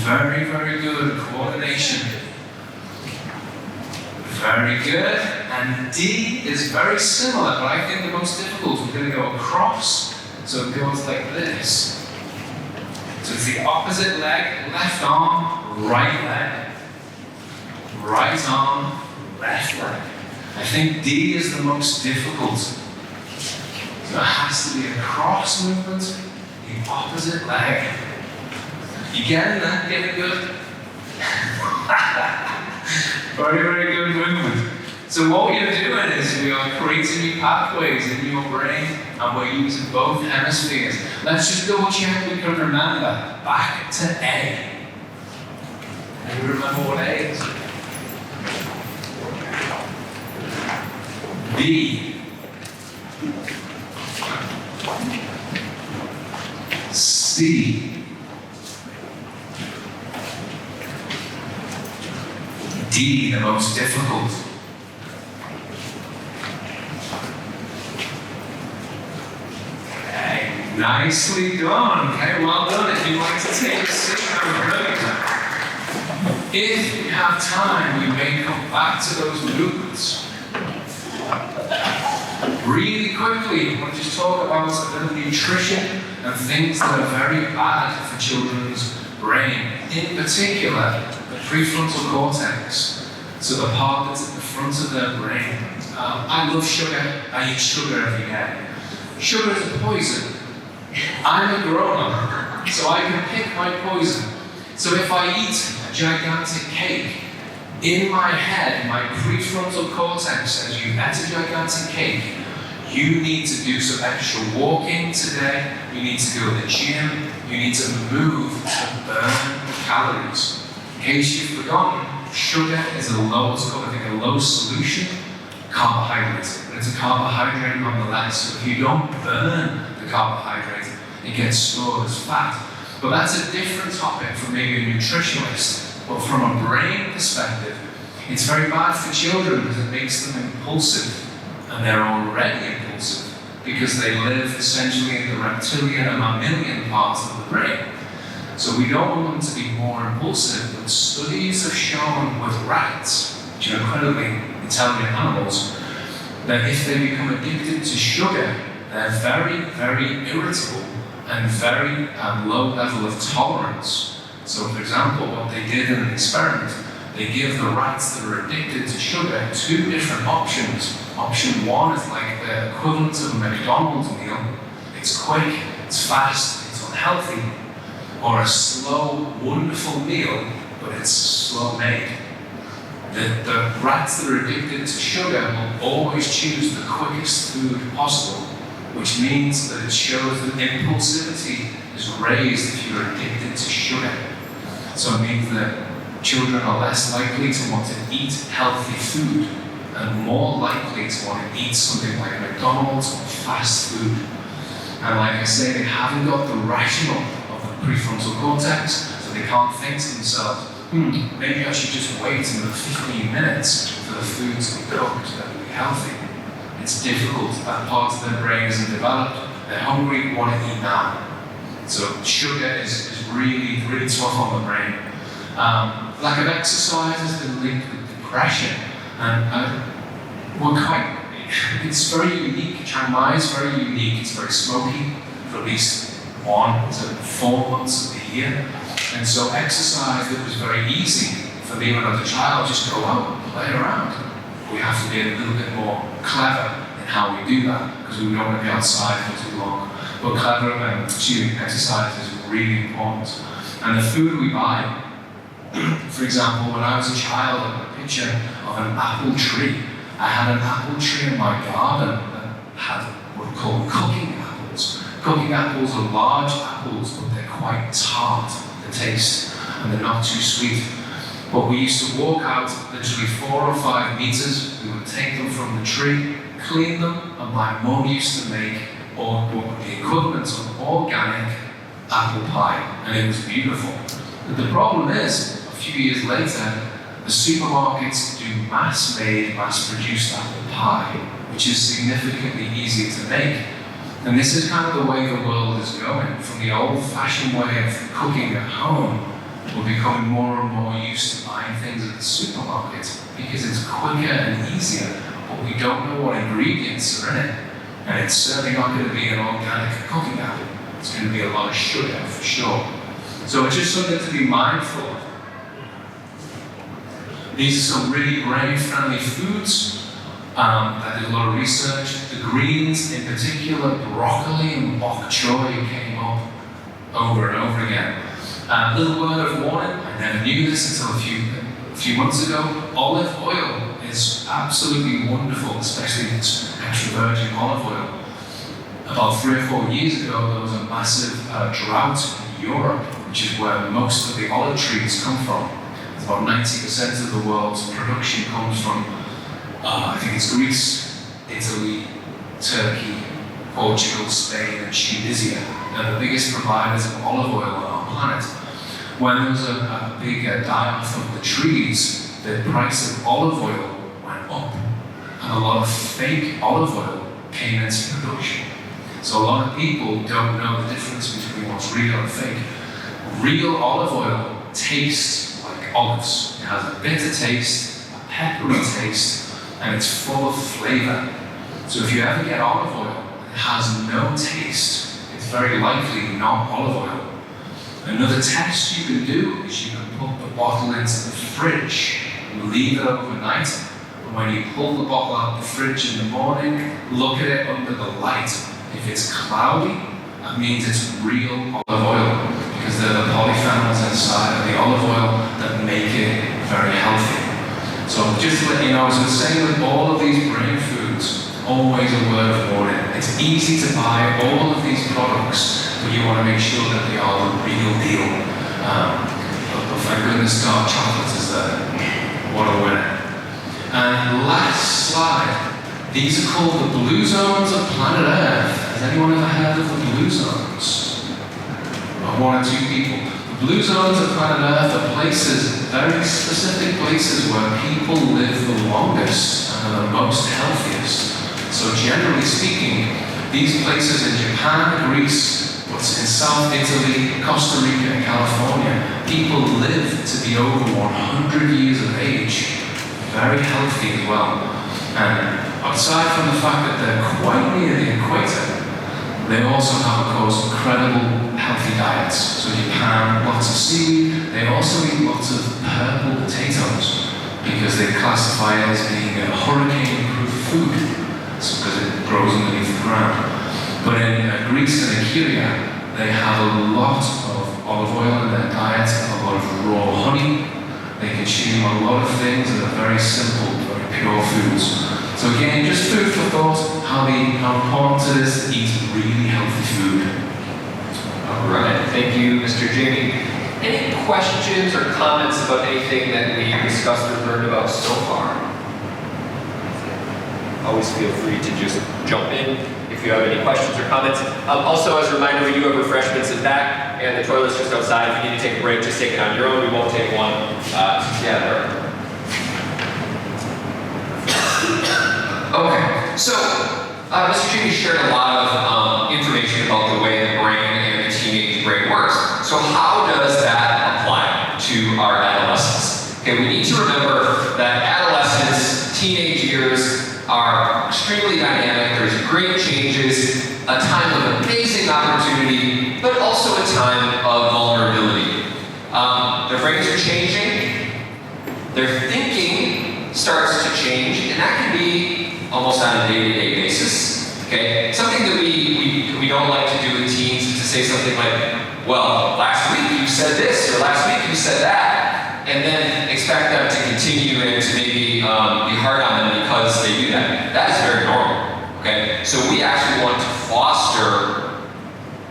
S3: Very, very good coordination. Very good. And D is very similar, but I think the most difficult. We're going to go across, so it goes like this. So it's the opposite leg, left arm, right leg. Right arm, left leg. I think D is the most difficult. So it has to be a cross movement, the opposite leg. You getting that? Getting good? Very, very good movement. So what we are doing is we are creating new pathways in your brain and we're using both hemispheres. Let's just double check we can remember. Back to A. Can you remember what A is? B. C. D, the most difficult. Okay, nicely done. Okay, well done. If you'd like to take a seat, I'm brilliant. If you have time, we may come back to those movements. Really quickly, I want to just talk about a bit of nutrition and things that are very bad for children's brain. In particular, the prefrontal cortex, so the part that's at the front of their brain. I love sugar. I eat sugar every day. Sugar is a poison. I'm a grown-up, so I can pick my poison. So if I eat a gigantic cake, in my head, my prefrontal cortex says, you ate a gigantic cake, you need to do some extra walking today, you need to go to the gym, you need to move to burn calories. In case you've forgotten, sugar is a low, it's called, I think, a low solution carbohydrate. But it's a carbohydrate nonetheless. So if you don't burn the carbohydrate, it gets stored as fat. But that's a different topic from maybe a nutritionist. But from a brain perspective, it's very bad for children because it makes them impulsive. And they're already impulsive because they live essentially in the reptilian and mammalian parts of the brain. So we don't want them to be more impulsive, but studies have shown with rats, which are incredibly intelligent animals, that if they become addicted to sugar, they're very, very irritable and very low level of tolerance. So for example, what they did in an experiment, they give the rats that are addicted to sugar 2 different options. Option 1 is like the equivalent of a McDonald's meal. It's quick, it's fast, it's unhealthy. Or a slow, wonderful meal, but it's slow made. The rats that are addicted to sugar will always choose the quickest food possible, which means that it shows that impulsivity is raised if you're addicted to sugar. So it means that children are less likely to want to eat healthy food and more likely to want to eat something like McDonald's or fast food. And like I say, they haven't got the rational of the prefrontal cortex, so they can't think to themselves, maybe I should just wait another 15 minutes for the food to be cooked that will be healthy. It's difficult, that part of their brain isn't developed, they're hungry, want to eat now. So sugar is really, really tough on the brain. Lack of exercise has been linked with depression, and it's very unique. Chiang Mai is very unique. It's very smoky for at least 1 to 4 months of the year. And so exercise that was very easy for me when I was a child, just go out and play around. We have to be a little bit more clever in how we do that, because we don't want to be outside for too long. But clever and choosing exercise is really important. And the food we buy, for example, when I was a child, I got a picture of an apple tree. I had an apple tree in my garden that had what we call cooking apples. Cooking apples are large apples, but they're quite tart, the taste, and they're not too sweet. But we used to walk out literally 4 or 5 meters. We would take them from the tree, clean them, and my mum used to make what would be equivalent of organic apple pie, and it was beautiful. But the problem is, a few years later, the supermarkets do mass-made, mass-produced apple pie, which is significantly easier to make. And this is kind of the way the world is going. From the old-fashioned way of cooking at home, we're becoming more and more used to buying things at the supermarket because it's quicker and easier, but we don't know what ingredients are in it. And it's certainly not going to be an organic cooking apple. It's going to be a lot of sugar for sure. So it's just something to be mindful of. These are some really brain-friendly foods. That did a lot of research. The greens, in particular, broccoli and bok choy came up over and over again. A little word of warning, I never knew this until a few months ago. Olive oil is absolutely wonderful, especially extra virgin olive oil. About 3 or 4 years ago, there was a massive drought in Europe, which is where most of the olive trees come from. About 90% of the world's production comes from, I think it's Greece, Italy, Turkey, Portugal, Spain, and Tunisia. They're the biggest providers of olive oil on our planet. When there was a big die-off of the trees, the price of olive oil went up, and a lot of fake olive oil came into production. So a lot of people don't know the difference between what's real and fake. Real olive oil tastes like olives. It has a bitter taste, a peppery taste, and it's full of flavor. So if you ever get olive oil that has no taste, it's very likely not olive oil. Another test you can do is you can put the bottle into the fridge and leave it overnight. And when you pull the bottle out of the fridge in the morning, look at it under the light. If it's cloudy, that means it's real olive oil, because they're the polyphenols inside of the olive oil that make it very healthy. So just to let you know, so the same with all of these brain foods, always a word of warning. It's easy to buy all of these products, but you want to make sure that they are the real deal. But thank goodness dark chocolate is there. What a winner. And last slide. These are called the blue zones of planet Earth. Has anyone ever heard of the blue zones? One or two people. The blue zones of planet Earth are places, very specific places where people live the longest and are the most healthiest. So generally speaking, these places in Japan, Greece, what's in South Italy, Costa Rica, and California, people live to be over 100 years of age, very healthy as well. And aside from the fact that they're quite near the equator, They also have, of course, incredible healthy diets. So Japan, lots of seaweed. They also eat lots of purple potatoes because they classify it as being a hurricane-proof food. It's because it grows underneath the ground. But in Greece and Icaria, they have a lot of olive oil in their diet, a lot of raw honey. They consume a lot of things that are very simple, very pure foods. So again, just food for thought, how important it is to eat really healthy food.
S11: All right, thank you, Mr. Jamie. Any questions or comments about anything that we discussed or learned about so far? Always feel free to just jump in if you have any questions or comments. Also, as a reminder, we do have refreshments in back, and the toilet's just outside. If you need to take a break, just take it on your own. We won't take one together.
S1: Okay, so Mr. Jamie shared a lot of information about the way the brain and the teenage brain works. So how does that apply to our adolescence? Okay, we need to remember that adolescence, teenage years are extremely dynamic. There's great changes, a time of amazing opportunity, but also a time of vulnerability. Their brains are changing, their thinking starts to change, and that can be almost on a day-to-day basis. Okay, something that we don't like to do with teens is to say something like, well, last week you said this, or last week you said that, and then expect them to continue and to maybe be hard on them because they do that. That is very normal. Okay, so we actually want to foster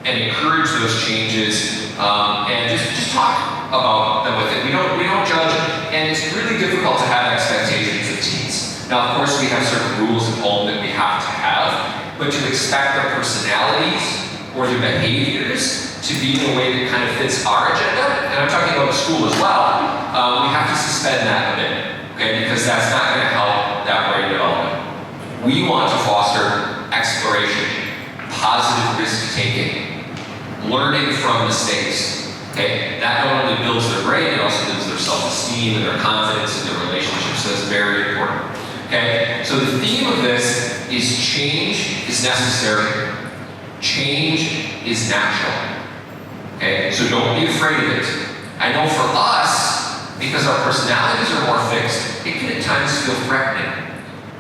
S1: and encourage those changes, and just talk about them with it. We don't judge, and it's really difficult to have expectations of teens. Now, of course, we have certain rules at home that we have to have, but to expect their personalities or their behaviors to be in a way that kind of fits our agenda, and I'm talking about the school as well, we have to suspend that a bit, okay? Because that's not going to help that brain development. We want to foster exploration, positive risk-taking, learning from mistakes, okay? That not only builds their brain, it also builds their self-esteem and their confidence in their relationships, so it's very important. Okay, so the theme of this is change is necessary, change is natural. Okay, so don't be afraid of it. I know for us, because our personalities are more fixed, it can at times feel threatening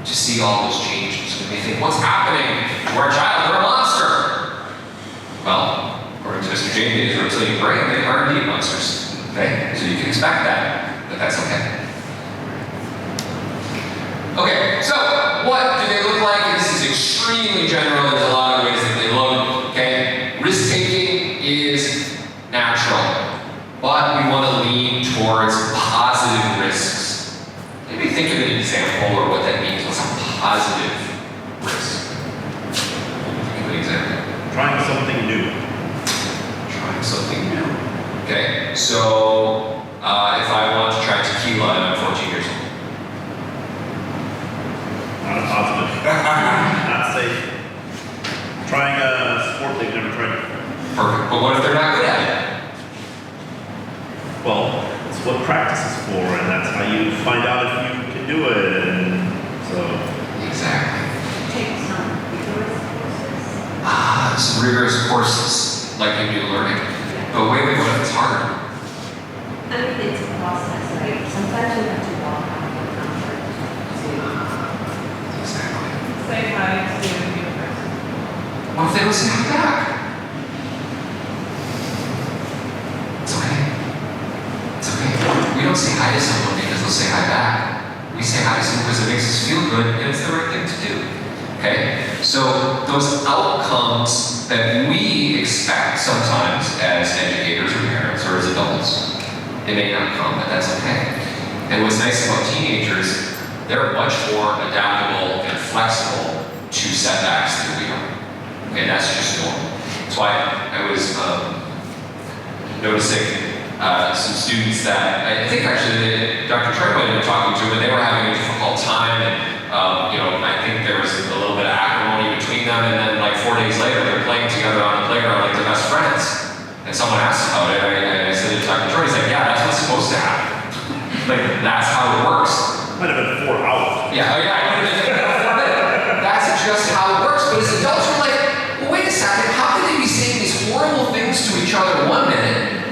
S1: to see all those changes. When we think, what's happening to our child? They're a monster. Well, according to Mr. Jamie, his reptilian brain, they are indeed monsters. Okay, so you can expect that, but that's okay. Okay, so what do they look like? And this is extremely general. There's a lot of ways that they look. Okay, risk-taking is natural, but we want to lean towards positive risks. Maybe think of an example or what that means. What's a positive risk? Think of an example.
S6: Trying something new.
S1: Trying something new. Okay, so if I want to try tequila and I'm 14 years old.
S6: Not a positive. Not safe. Trying a sport they've never tried before.
S1: Perfect. But what if they're not good at it?
S6: Well, it's what practice is for, and that's how you find out if you can do it. And so.
S1: Exactly.
S4: Take some rigorous courses.
S1: Some rigorous courses, like you do learning. But wait, what if it's hard?
S4: I mean, it's a process, right? Sometimes you have to walk out of your comfort
S1: Exactly.
S4: to say hi to a new person.
S1: What if they don't say hi back? It's okay. It's okay. We don't say hi to someone because they'll say hi back. We say hi to someone because it makes us feel good and it's the right thing to do. Okay? So those outcomes that we expect sometimes as educators or parents or as adults, they may not come, but that's okay. And what's nice about teenagers, they're much more adaptable and flexible to setbacks than we are. Okay, that's just normal. That's why I was noticing some students that I think actually Dr. Troy might have been talking to, and they were having a difficult time, and I think there was a little bit of acrimony between them, and then like 4 days later they're playing together on the playground like they're best friends. And someone asked about it, I said to Dr. Troy, he's like, yeah, that's what's supposed to happen. Like, that's how it works.
S6: Might have been 4 hours.
S1: Yeah, oh yeah, I could have been 4 minutes. That's just how it works. But as adults, we're like, well, wait a second,
S3: each other 1 minute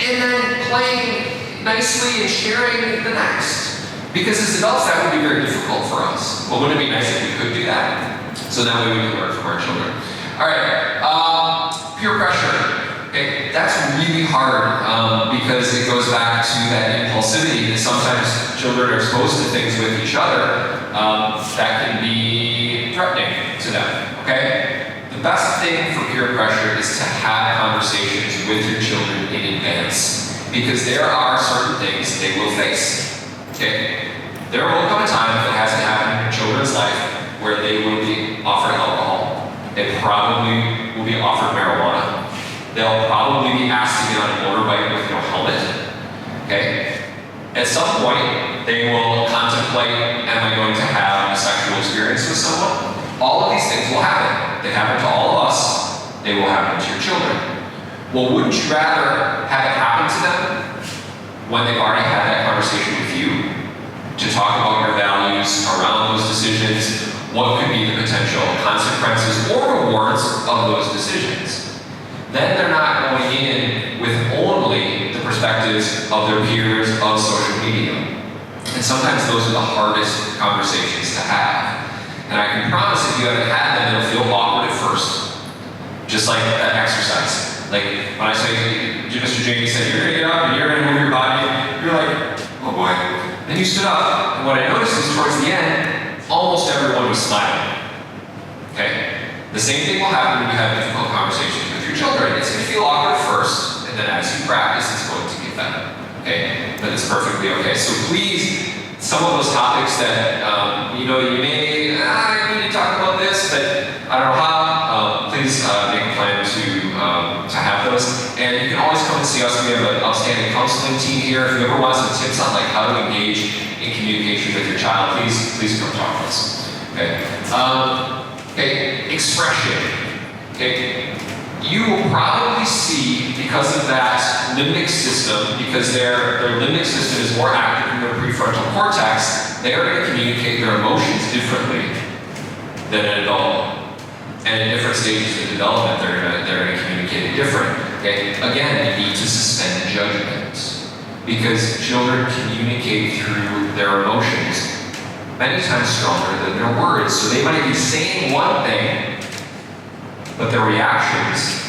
S3: and then playing nicely and sharing the next. Because as adults, that would be very difficult for us. Well, wouldn't it be nice if we could do that? So that way we can learn from our children. All right, peer pressure. Okay, that's really hard because it goes back to that impulsivity that sometimes children are exposed to things with each other that can be threatening to them, okay? The best thing for peer pressure is to have conversations with your children in advance because there are certain things they will face, okay? There will come a time, if it hasn't happened in your children's life, where they will be offered alcohol. They probably will be offered marijuana. They'll probably be asked to get on a motorbike with no helmet, okay? At some point, they will contemplate, am I going to have a sexual experience with someone? All of these things will happen. They happen to all of us. They will happen to your children. Well, wouldn't you rather have it happen to them when they've already had that conversation with you to talk about your values around those decisions, what could be the potential consequences or rewards of those decisions? Then they're not going in with only the perspectives of their peers of social media. And sometimes those are the hardest conversations to have. And I can promise if you haven't had them, it'll feel awkward at first. Just like that exercise. Like when I say, Mr. Jamie said, you're gonna get up and you're gonna move your body, you're like, oh boy. Then you stood up, and what I noticed is towards the end, almost everyone was smiling. Okay? The same thing will happen when you have difficult conversations with your children. It's going to feel awkward first, and then as you practice, it's going to get better. Okay? But it's perfectly okay. So please, some of those topics that you may, I need to talk about this, but I don't know how. Please make a plan to have those. And you can always come and see us. We have an outstanding counseling team here. If you ever want some tips on like how to engage in communication with your child, please come talk to us. Okay? Okay, expression. Okay, you will probably see because of that limbic system, because their limbic system is more active in their prefrontal cortex, they are going to communicate their emotions differently than an adult. And at different stages of development, they're going to communicate it different. Okay, again, you need to suspend judgment because children communicate through their emotions many times stronger than their words. So they might be saying one thing, but their reactions,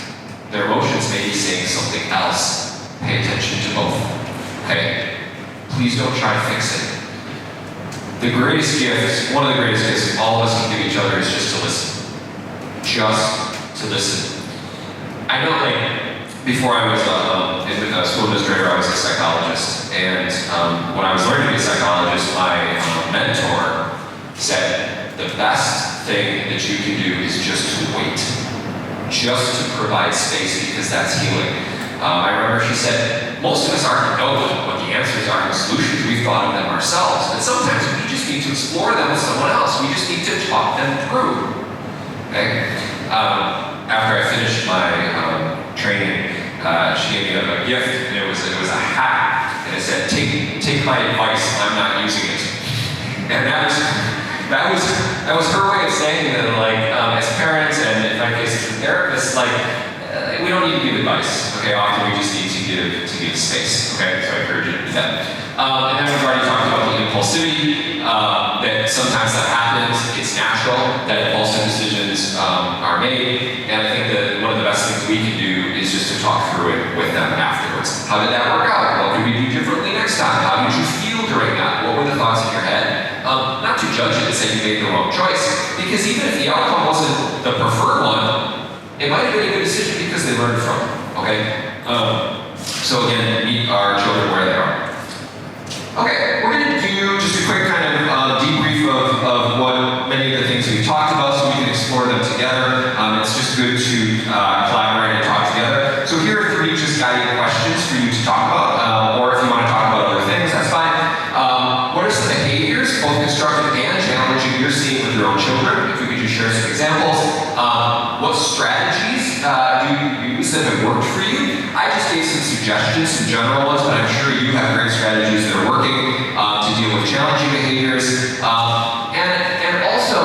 S3: their emotions may be saying something else. Pay attention to both, okay? Please don't try to fix it. The greatest gift, one of the greatest gifts all of us can give each other is just to listen. Just to listen. I know, like, before I was in the school administrator, I was a psychologist, and when I was learning to be a psychologist, my mentor said, the best thing that you can do is just to wait. Just to provide space, because that's healing. I remember she said, most of us already know what the answers are and the solutions. We've thought of them ourselves, and sometimes we just need to explore them with someone else. We just need to talk them through. Okay? After I finished my training, she gave me a gift, and it was a hat, and it said, "Take my advice. I'm not using it." And that was her way of saying that, like, as parents and in my case as therapists, like, we don't need to give advice. Okay, often we just need to give space. Okay, so I encourage you to do that. And then we've already talked about the impulsivity. That sometimes that happens. It's natural that impulsive decisions are made, and I think that one of the best things we can do is just to talk through it with them afterwards. How did that work out? What could we do differently next time? How did you feel during that? What were the thoughts in your head? Not to judge it and say you made the wrong choice, because even if the outcome wasn't the preferred one, it might have been a good decision because they learned from it. Okay. So again, meet our children where they are. Okay, we're going to do just a quick kind of debrief of what many of the things we've talked about so we can explore them together. It's just good to collaborate and talk together. So here are 3 just guiding questions for you to talk about, or if you want to talk about other things, that's fine. What are some behaviors, both constructive and challenging, you're seeing with your own children? If we could just share some examples. What strategies do you use that have worked for you? I just gave some suggestions, some general ones, but I'm sure you have great strategies that are working to deal with challenging behaviors. And also,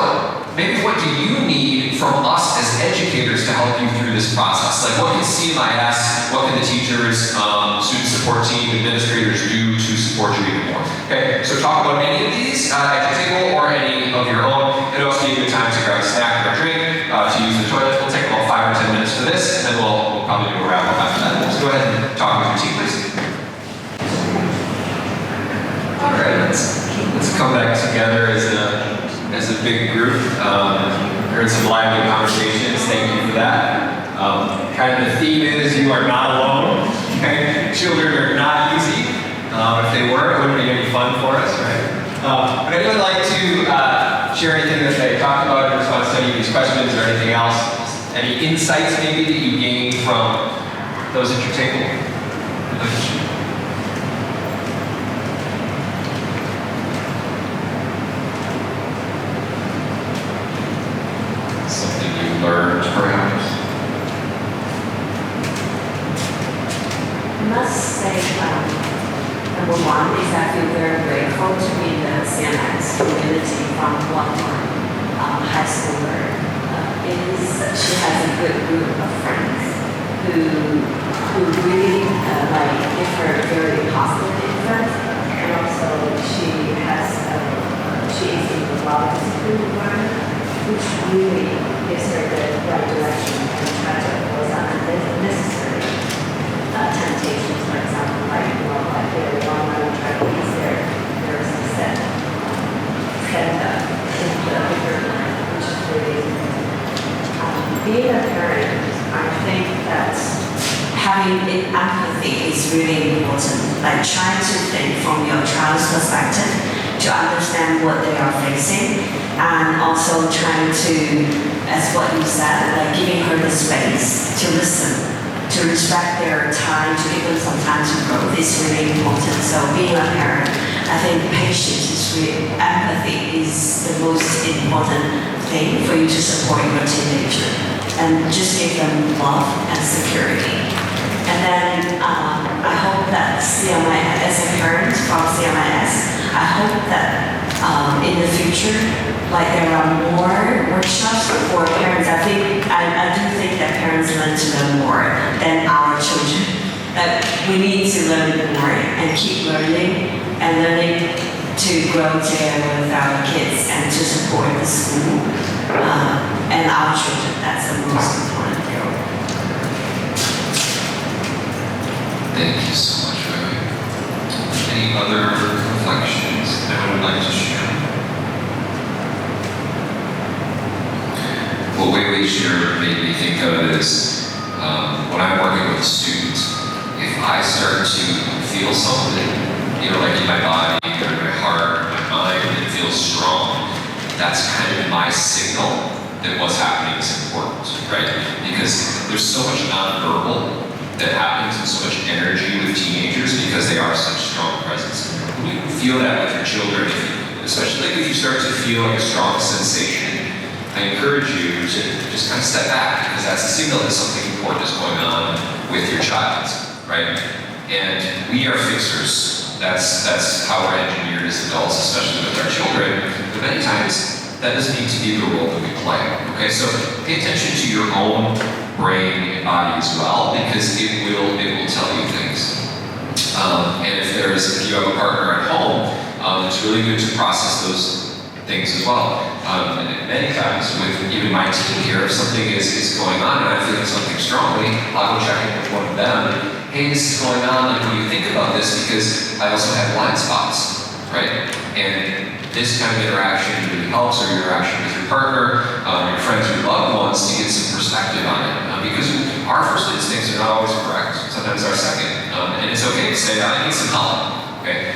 S3: maybe what do you need from us as educators to help you through this
S1: process? Like, what can CMIS, what can the teachers, student support team, administrators do to support you even more? Okay, so talk about any of these at your table or any of your own. It'll also be a good time to grab a snack or a drink, to use the toilet. We'll take about 5 or 10 minutes for this, and then we'll probably do a wrap up after that. So go ahead and talk with your team, please. All right, let's come back together as a big group. Heard some lively conversations. Thank you for that. Kind of the theme is you are not alone. Okay, children are not easy. If they were, it wouldn't be any fun for us, right? Would anyone like to share anything that they talked about in response to any of these questions or anything else? Any insights maybe that you gained from those at your table? Something you learned, perhaps?
S9: I must say, number one is I feel very grateful to be in the CMS community from one high schooler. She has a good group of friends who really give her very positive influence, and also she is in the law school environment, which really gives her the right direction and try to avoid unnecessary temptations. For example, like there one tragedies there's a set in the bigger line, which is really important. Being a parent, I think that having empathy is really important. Like trying to think from your child's perspective to understand what they are facing, and also trying to, as what you said, like giving her the space to listen, to respect their time, to give them some time to grow is really important. So being a parent, I think patience is really, empathy is the most important thing for you to support your teenager, and just give them love and security. And then I hope that CMIS, as a parent from CMIS, I hope that in the future, like there are more workshops for parents. I do think that parents learn to learn more than our children. That we need to learn more and keep learning and learning to grow together with our kids and to support the school and our children. That's the most important goal.
S1: Thank you so much, Ray. Any other reflections that I would like to share? What Wei shared made me think of is when I'm working with students, if I start to feel something, like in my body or in my heart, my mind, it feels strong, that's kind of my signal that what's happening is important, right? Because there's so much nonverbal that happens and so much energy with teenagers because they are such strong presence. You feel that with your children, especially if you start to feel like a strong sensation. I encourage you to just kind of step back, because that's a signal that something important is going on with your child, right? And we are fixers. That's how we're engineered as adults, especially with our children. But many times, that doesn't need to be the role that we play. Okay, so pay attention to your own brain and body as well, because it will tell you things. And if you have a partner at home, it's really good to process those things as well. And many times with even my team here, if something is going on and I'm feeling something strongly, I'll go check in with one of them. Hey, this is going on, like, what do you think about this? Because I also have blind spots, right? And this kind of interaction really helps, or your interaction with your partner, your friends, your loved ones, to get some perspective on it. Because our first instincts are not always correct, sometimes our second. And it's okay to say, I need some help, okay?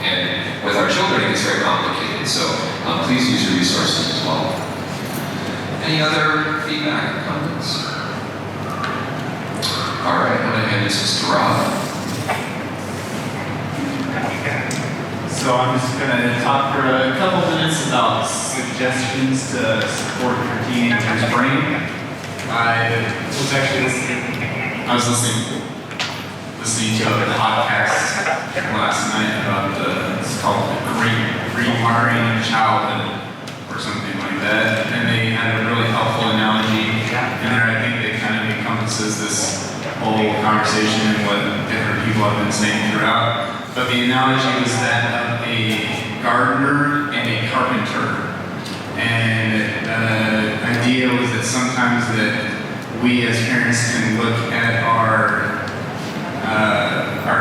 S1: And with our children, it gets very complicated, so please use your resources as well. Any other feedback or comments? All right, I'm gonna hand this to Rob.
S2: So I'm just going to talk for a couple minutes about suggestions to support your teenager's brain. I was actually listening to a podcast last night about it's called the rewiring of childhood or something like that. And they had a really helpful analogy in there. I think they kind of become encompasses this whole conversation and what different people have been saying throughout. But the analogy was that of a gardener and a carpenter. And the idea was that sometimes that we as parents can look at our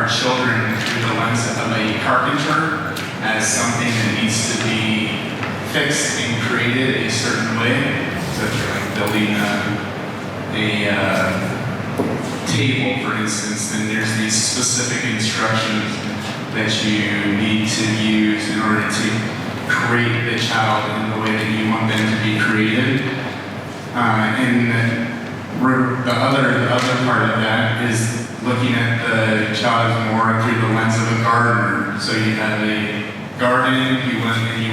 S2: children through the lens of a carpenter as something that needs to be fixed and created a certain way. So if you're like building a table, for instance, then there's these specific instructions that you need to use in order to create the child in the way that you want them to be created. The other part of that is looking at the child more through the lens of a gardener. So you have a garden, you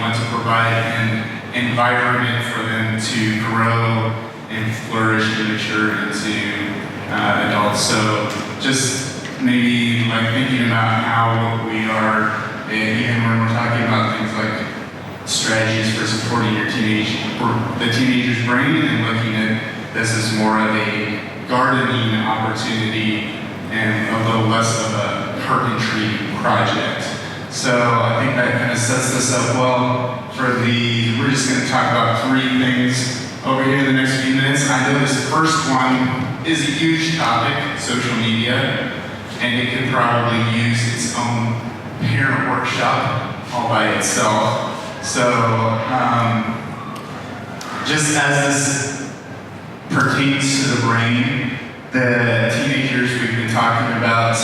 S2: want to provide an environment for them to grow and flourish and mature into adults. So just maybe like thinking about how we are, even when we're talking about things like strategies for supporting your the teenager's brain, and looking at this as more of a gardening opportunity and a little less of a carpentry project. So I think that kind of sets this up well for we're just going to talk about 3 things over here in the next few minutes. I know this first one is a huge topic, social media, and it could probably use its own parent workshop all by itself. So just as this pertains to the brain, the teenagers, we've been talking about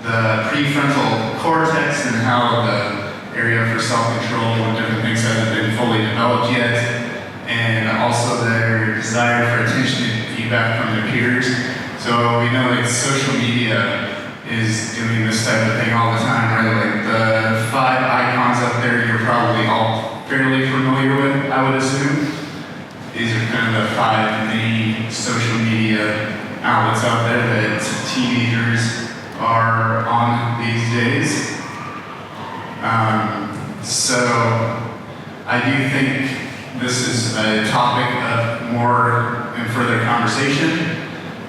S2: the prefrontal cortex and how the area for self-control and different things haven't been fully developed yet, and also their desire for attention and feedback from their peers. So we know that social media is doing this type of thing all the time, right? Like the 5 icons up there, you're probably all fairly familiar with, I would assume. These are kind of the 5 main social media outlets out there that teenagers are on these days. So I do think this is a topic of more and further conversation.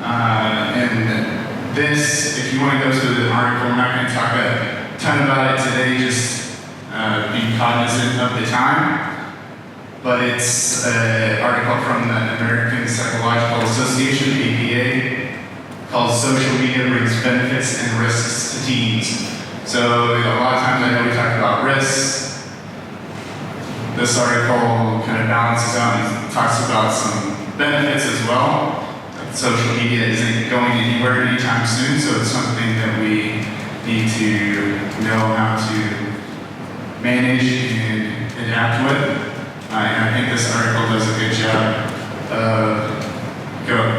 S2: And this, if you want to go to the article, we're not going to talk a ton about it today, just being cognizant of the time. But it's an article from the American Psychological Association, APA, called Social Media Brings Benefits and Risks to Teens. So a lot of times I know we talk about risks. This article kind of balances out and talks about some benefits as well. Social media isn't going anywhere anytime soon, so it's something that we need to know how to manage and adapt with. And I think this article does a good job of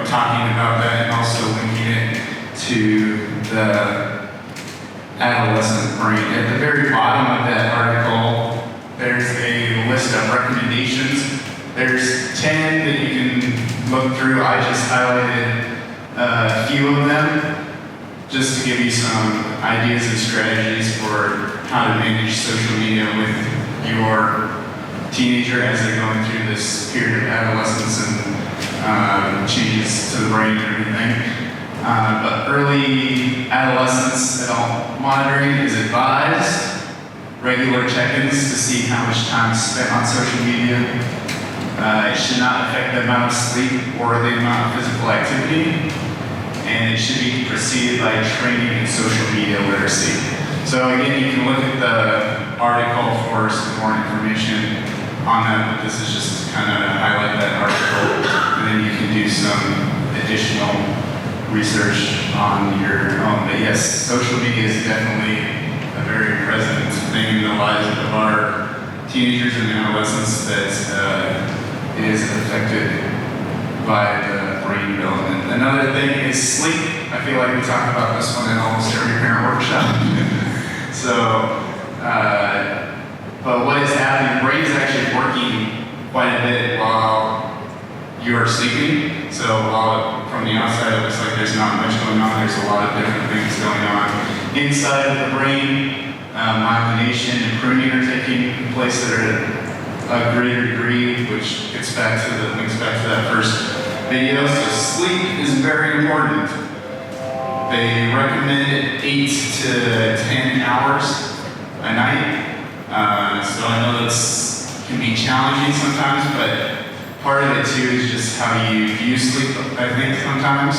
S2: talking about that and also linking it to the adolescent brain. At the very bottom of that article, there's a list of recommendations. There's 10 that you can look through. I just highlighted a few of them just to give you some ideas and strategies for how to manage social media with your teenager as they're going through this period of adolescence and changes to the brain and everything. But early adolescence adult monitoring is advised. Regular check-ins to see how much time is spent on social media. It should not affect the amount of sleep or the amount of physical activity. And it should be preceded by training in social media literacy. So again, you can look at the article for some more information on that, but this is just to kind of highlight that article, and then you can do some additional research on your own. But yes, social media is definitely a very present thing in the lives of our teenagers and adolescents that is affected by the brain development. Another thing is sleep. I feel like we talk about this one in almost every parent workshop. But what is happening, the brain is actually working quite a bit while you are sleeping. So while from the outside it looks like there's not much going on, there's a lot of different things going on. Inside of the brain, myelination and pruning are taking place that are at a greater degree, which links back to that first video, so sleep is very important. They recommend 8 to 10 hours a night. So I know that's can be challenging sometimes, but part of it too is just how you view sleep, I think, sometimes.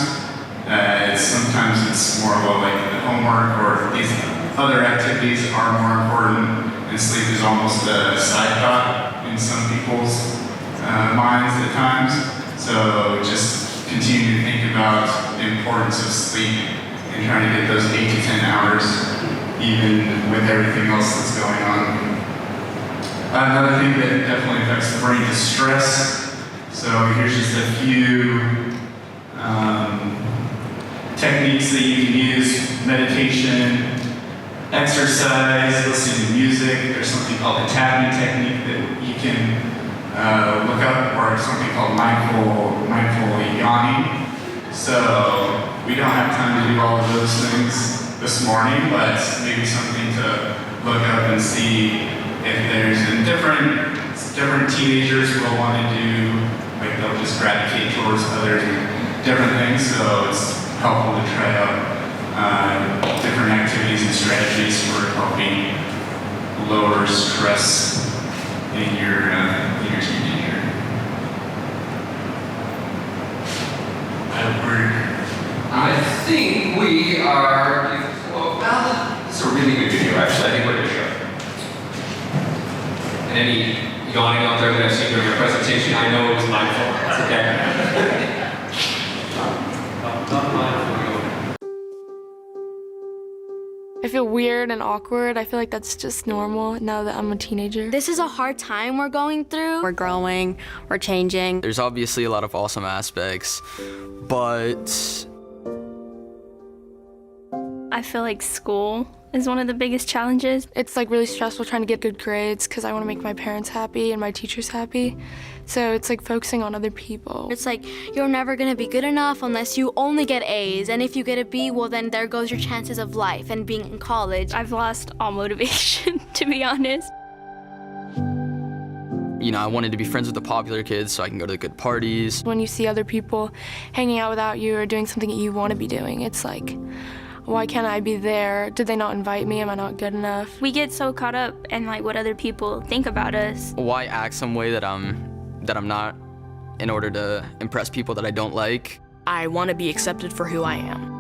S2: Sometimes it's more about like the homework or these other activities are more important, and sleep is almost a side thought in some people's minds at times. So just continue to think about the importance of sleep and trying to get those 8 to 10 hours, even with everything else that's going on. Another thing that definitely affects the brain is stress. So here's just a few techniques that you can use: meditation, exercise, listening to music. There's something called the tapping technique that you can look up, or something called mindful yawning. So we don't have time to do all of those things this morning, but maybe something to look up and see if there's different teenagers will want to do, like they'll just gravitate towards other different things. So it's helpful to try out different activities and strategies for helping lower stress in your teenager.
S1: I think we are. Well, it's a really good video, actually. I think we're going to show. And any yawning out there that I've seen during your presentation, I know it was mindful. It's okay. Not mindful.
S12: I feel weird and awkward. I feel like that's just normal now that I'm a teenager.
S13: This is a hard time we're going through. We're growing, we're changing.
S14: There's obviously a lot of awesome aspects, but
S12: I feel like school is one of the biggest challenges. It's like really stressful trying to get good grades because I want to make my parents happy and my teachers happy. So it's like focusing on other people.
S13: It's like you're never gonna be good enough unless you only get A's, and if you get a B, well then there goes your chances of life and being in college.
S12: I've lost all motivation, to be honest.
S14: you know, I wanted to be friends with the popular kids so I can go to the good parties.
S12: When you see other people hanging out without you or doing something that you want to be doing, it's like, why can't I be there? Did they not invite me? Am I not good enough?
S15: We get so caught up in like what other people think about us.
S14: Why act some way that I'm not in order to impress people that I don't like?
S16: I want to be accepted for who I am.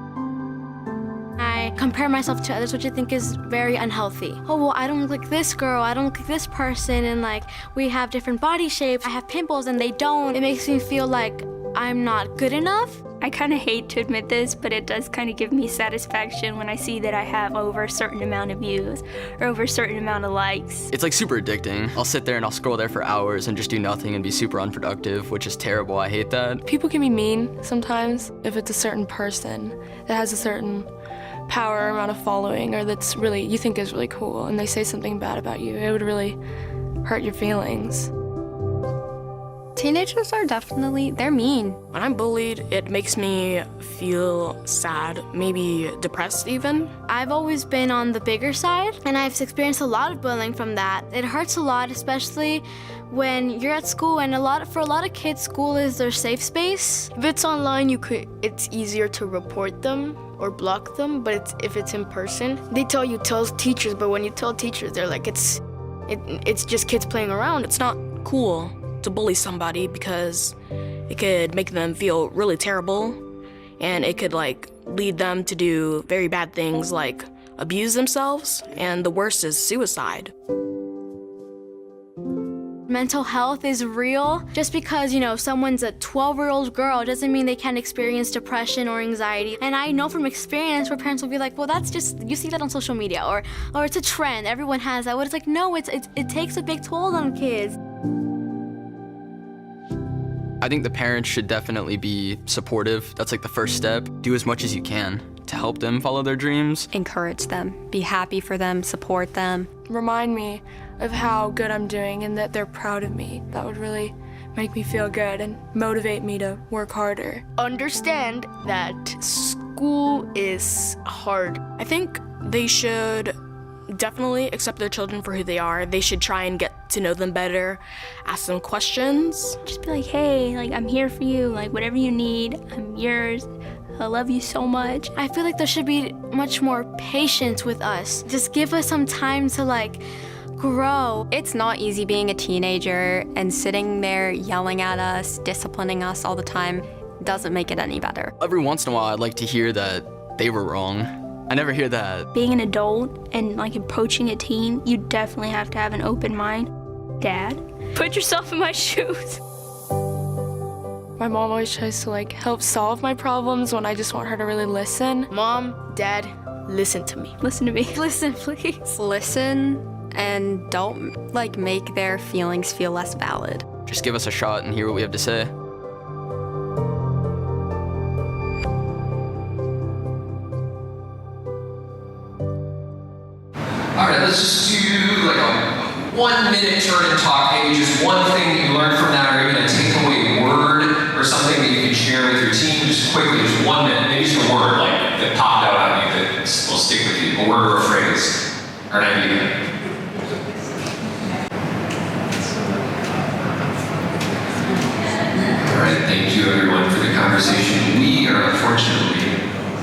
S13: I compare myself to others, which I think is very unhealthy. Oh, well, I don't look like this girl, I don't look like this person, and like, we have different body shapes. I have pimples and they don't. It makes me feel like I'm not good enough.
S15: I kind of hate to admit this, but it does kind of give me satisfaction when I see that I have over a certain amount of views or over a certain amount of likes.
S14: It's like super addicting. I'll sit there and I'll scroll there for hours and just do nothing and be super unproductive, which is terrible. I hate that.
S12: People can be mean sometimes if it's a certain person that has a certain power or amount of following, or that's really, you think is really cool, and they say something bad about you. It would really hurt your feelings.
S15: Teenagers are definitely, they're mean.
S16: When I'm bullied, it makes me feel sad, maybe depressed even.
S13: I've always been on the bigger side, and I've experienced a lot of bullying from that. It hurts a lot, especially when you're at school, and for a lot of kids, school is their safe space.
S16: If it's online, it's easier to report them or block them, but if it's in person, they tell teachers, but when you tell teachers, they're like, it's just kids playing around. It's not cool to bully somebody because it could make them feel really terrible, and it could like lead them to do very bad things like abuse themselves, and the worst is suicide.
S13: Mental health is real. Just because, someone's a 12-year-old girl doesn't mean they can't experience depression or anxiety. And I know from experience where parents will be like, well, that's just, you see that on social media, or it's a trend, everyone has that. But it's like, no, it takes a big toll on kids.
S14: I think the parents should definitely be supportive. That's like the first step. Do as much as you can to help them follow their dreams.
S15: Encourage them, be happy for them, support them.
S12: Remind me of how good I'm doing and that they're proud of me. That would really make me feel good and motivate me to work harder.
S16: Understand that school is hard. I think they should definitely accept their children for who they are. They should try and get to know them better, ask them questions.
S15: Just be like, hey, like I'm here for you, like whatever you need, I'm yours. I love you so much.
S13: I feel like there should be much more patience with us. Just give us some time to like grow.
S17: It's not easy being a teenager, and sitting there yelling at us, disciplining us all the time doesn't make it any better.
S14: Every once in a while, I'd like to hear that they were wrong. I never hear that.
S15: Being an adult and like approaching a teen, you definitely have to have an open mind. Dad, put yourself in my shoes.
S12: My mom always tries to like help solve my problems when I just want her to really listen.
S16: Mom, Dad, listen to me.
S15: Listen to me.
S17: Listen, please. Listen and don't like make their feelings feel less valid.
S14: Just give us a shot and hear what we have to say.
S3: All right, let's just do like a 1 minute turn and talk, maybe just one thing that you learned from that, or even a takeaway word or something that you can share with your team, just quickly, just 1 minute, maybe just a word like that popped out on you that will stick with you, a word or a phrase, or an idea. All right, thank you everyone for the conversation. We are unfortunately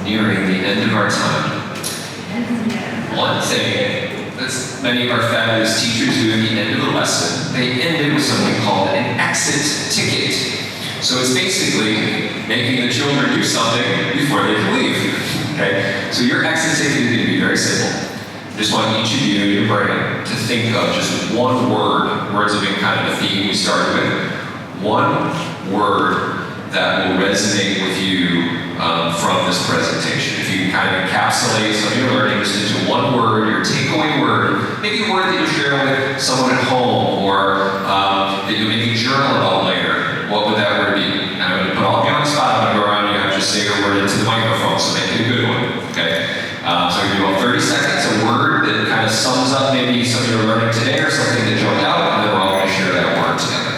S3: nearing the end of our time. One thing that many of our fabulous teachers do at the end of the lesson, they end it with something called an exit ticket. So it's basically making the children do something before they can leave. Okay? So your exit ticket is going to be very simple. I just want each of you in your brain to think of just one word. Words have been kind of the theme we started with. One word that will resonate with you from this presentation. If you can kind of encapsulate some of your learning just into one word, your takeaway word, maybe a word that you'll share with someone at home, or that you'll maybe journal about later, what would that word be? And I'm going to put all of you on the spot. I'm going to go around and you have to just say your word into the microphone, so make it a good one, okay? So we're going to do about 30 seconds, a word that kind of sums up maybe some of your learning today or something that jumped out, and then we're all going to share that word together.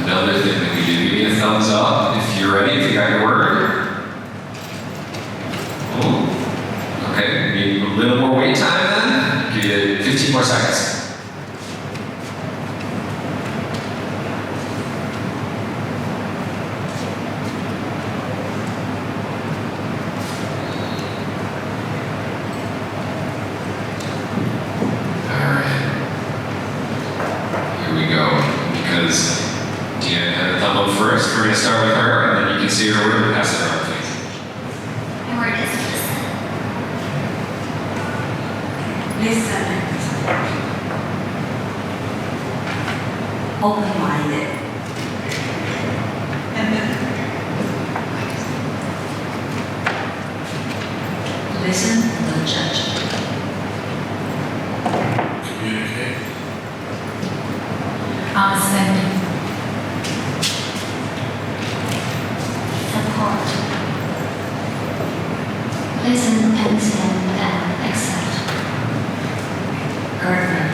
S3: Another thing that we do, give me a thumbs up if you're ready, if you got your word. Oh, okay, maybe a little more wait time then. Give you 15 more seconds. All right, here we go, because Tina had a thumb up first. We're going to start with her, and then you can see her word and pass it around, please.
S5: My word is
S9: Listen. Open-minded. Listen, don't judge.
S8: Communicate.
S5: Understanding. Support. Listen, understand, and accept. Gardener.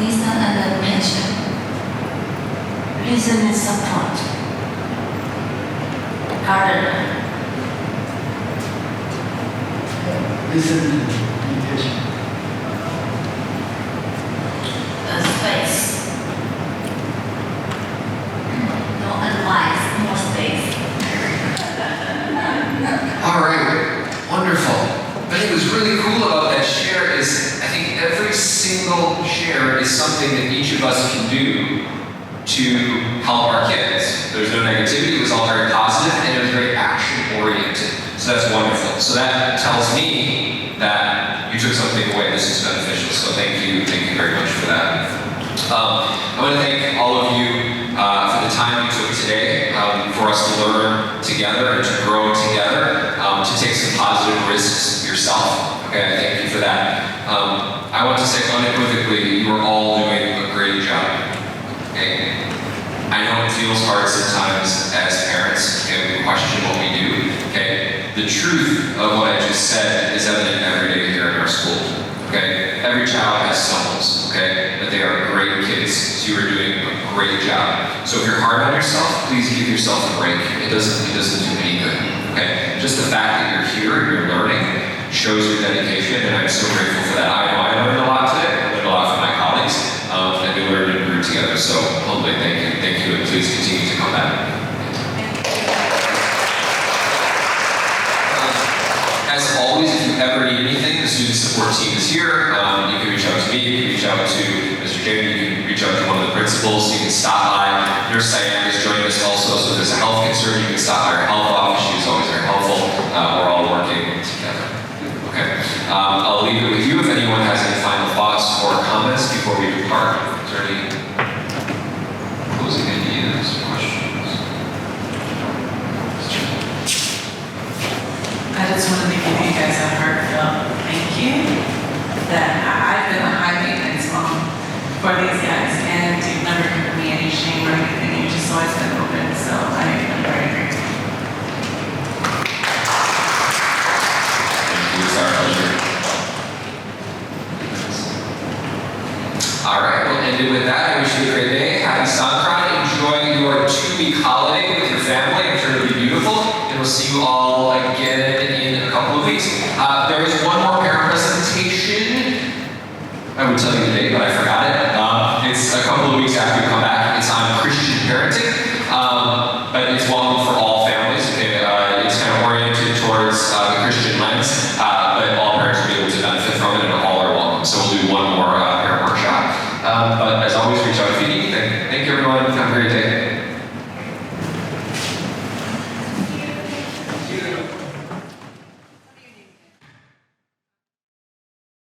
S5: Listen and attention. Listen and support. Gardener.
S18: Listen and attention.
S5: Space. No advice, more space.
S3: All right, wonderful. I think what's really cool about that share is I think every single share is something that each of us can do to help our kids. There's no negativity, it was all very positive, and it was very action-oriented. So that's wonderful. So that tells me that you took something away. This is beneficial. So thank you very much for that. I want to thank all of you for the time you took today for us to learn together and to grow together, to take
S1: take some positive risks yourself. Okay, I thank you for that. I want to say unequivocally, you are all doing a great job. Okay? I know it feels hard sometimes as parents, okay, we question what we do, okay? The truth of what I just said is evident every day here in our school, okay? Every child has stumbles, okay? But they are great kids, so you are doing a great job. So if you're hard on yourself, please give yourself a break. It doesn't do any good, okay? Just the fact that you're here and you're learning shows your dedication, and I'm so grateful for that. I know I learned a lot today. I learned a lot from my colleagues, and we learned and grew together. So humbly thank you, and please continue to come back. As always, if you ever need anything, the student support team is here. You can reach out to me, you can reach out to Mr. Jamie, you can reach out to one of the principals, you can stop by. Nurse Diane is joining us also, so if there's a health concern, you can stop by our health office. She was always very helpful. We're all working together. Okay. I'll leave it with you if anyone has any final thoughts or comments before we depart. Is there any closing ideas or questions?
S7: I just want to give you guys a heartfelt thank you. That I've been a high maintenance mom for these guys, and you've never given me any shame or anything. You've just always been open, so I'm very grateful.
S1: It's our pleasure. All right, we'll end it with that. I wish you a great day. Happy Songkran. Enjoy your 2-week holiday with your family. I'm sure it'll be beautiful. And we'll see you all again in a couple of weeks. There is one more parent presentation. I would tell you the date, but I forgot it. It's a couple of weeks after you come back. It's on Christian parenting, but it's welcome for all families. Okay, it's kind of oriented towards the Christian lens, but all parents will be able to benefit from it, and all are welcome. So we'll do one more parent workshop. But as always, reach out if you need anything. Thank you, everyone. Have a great day.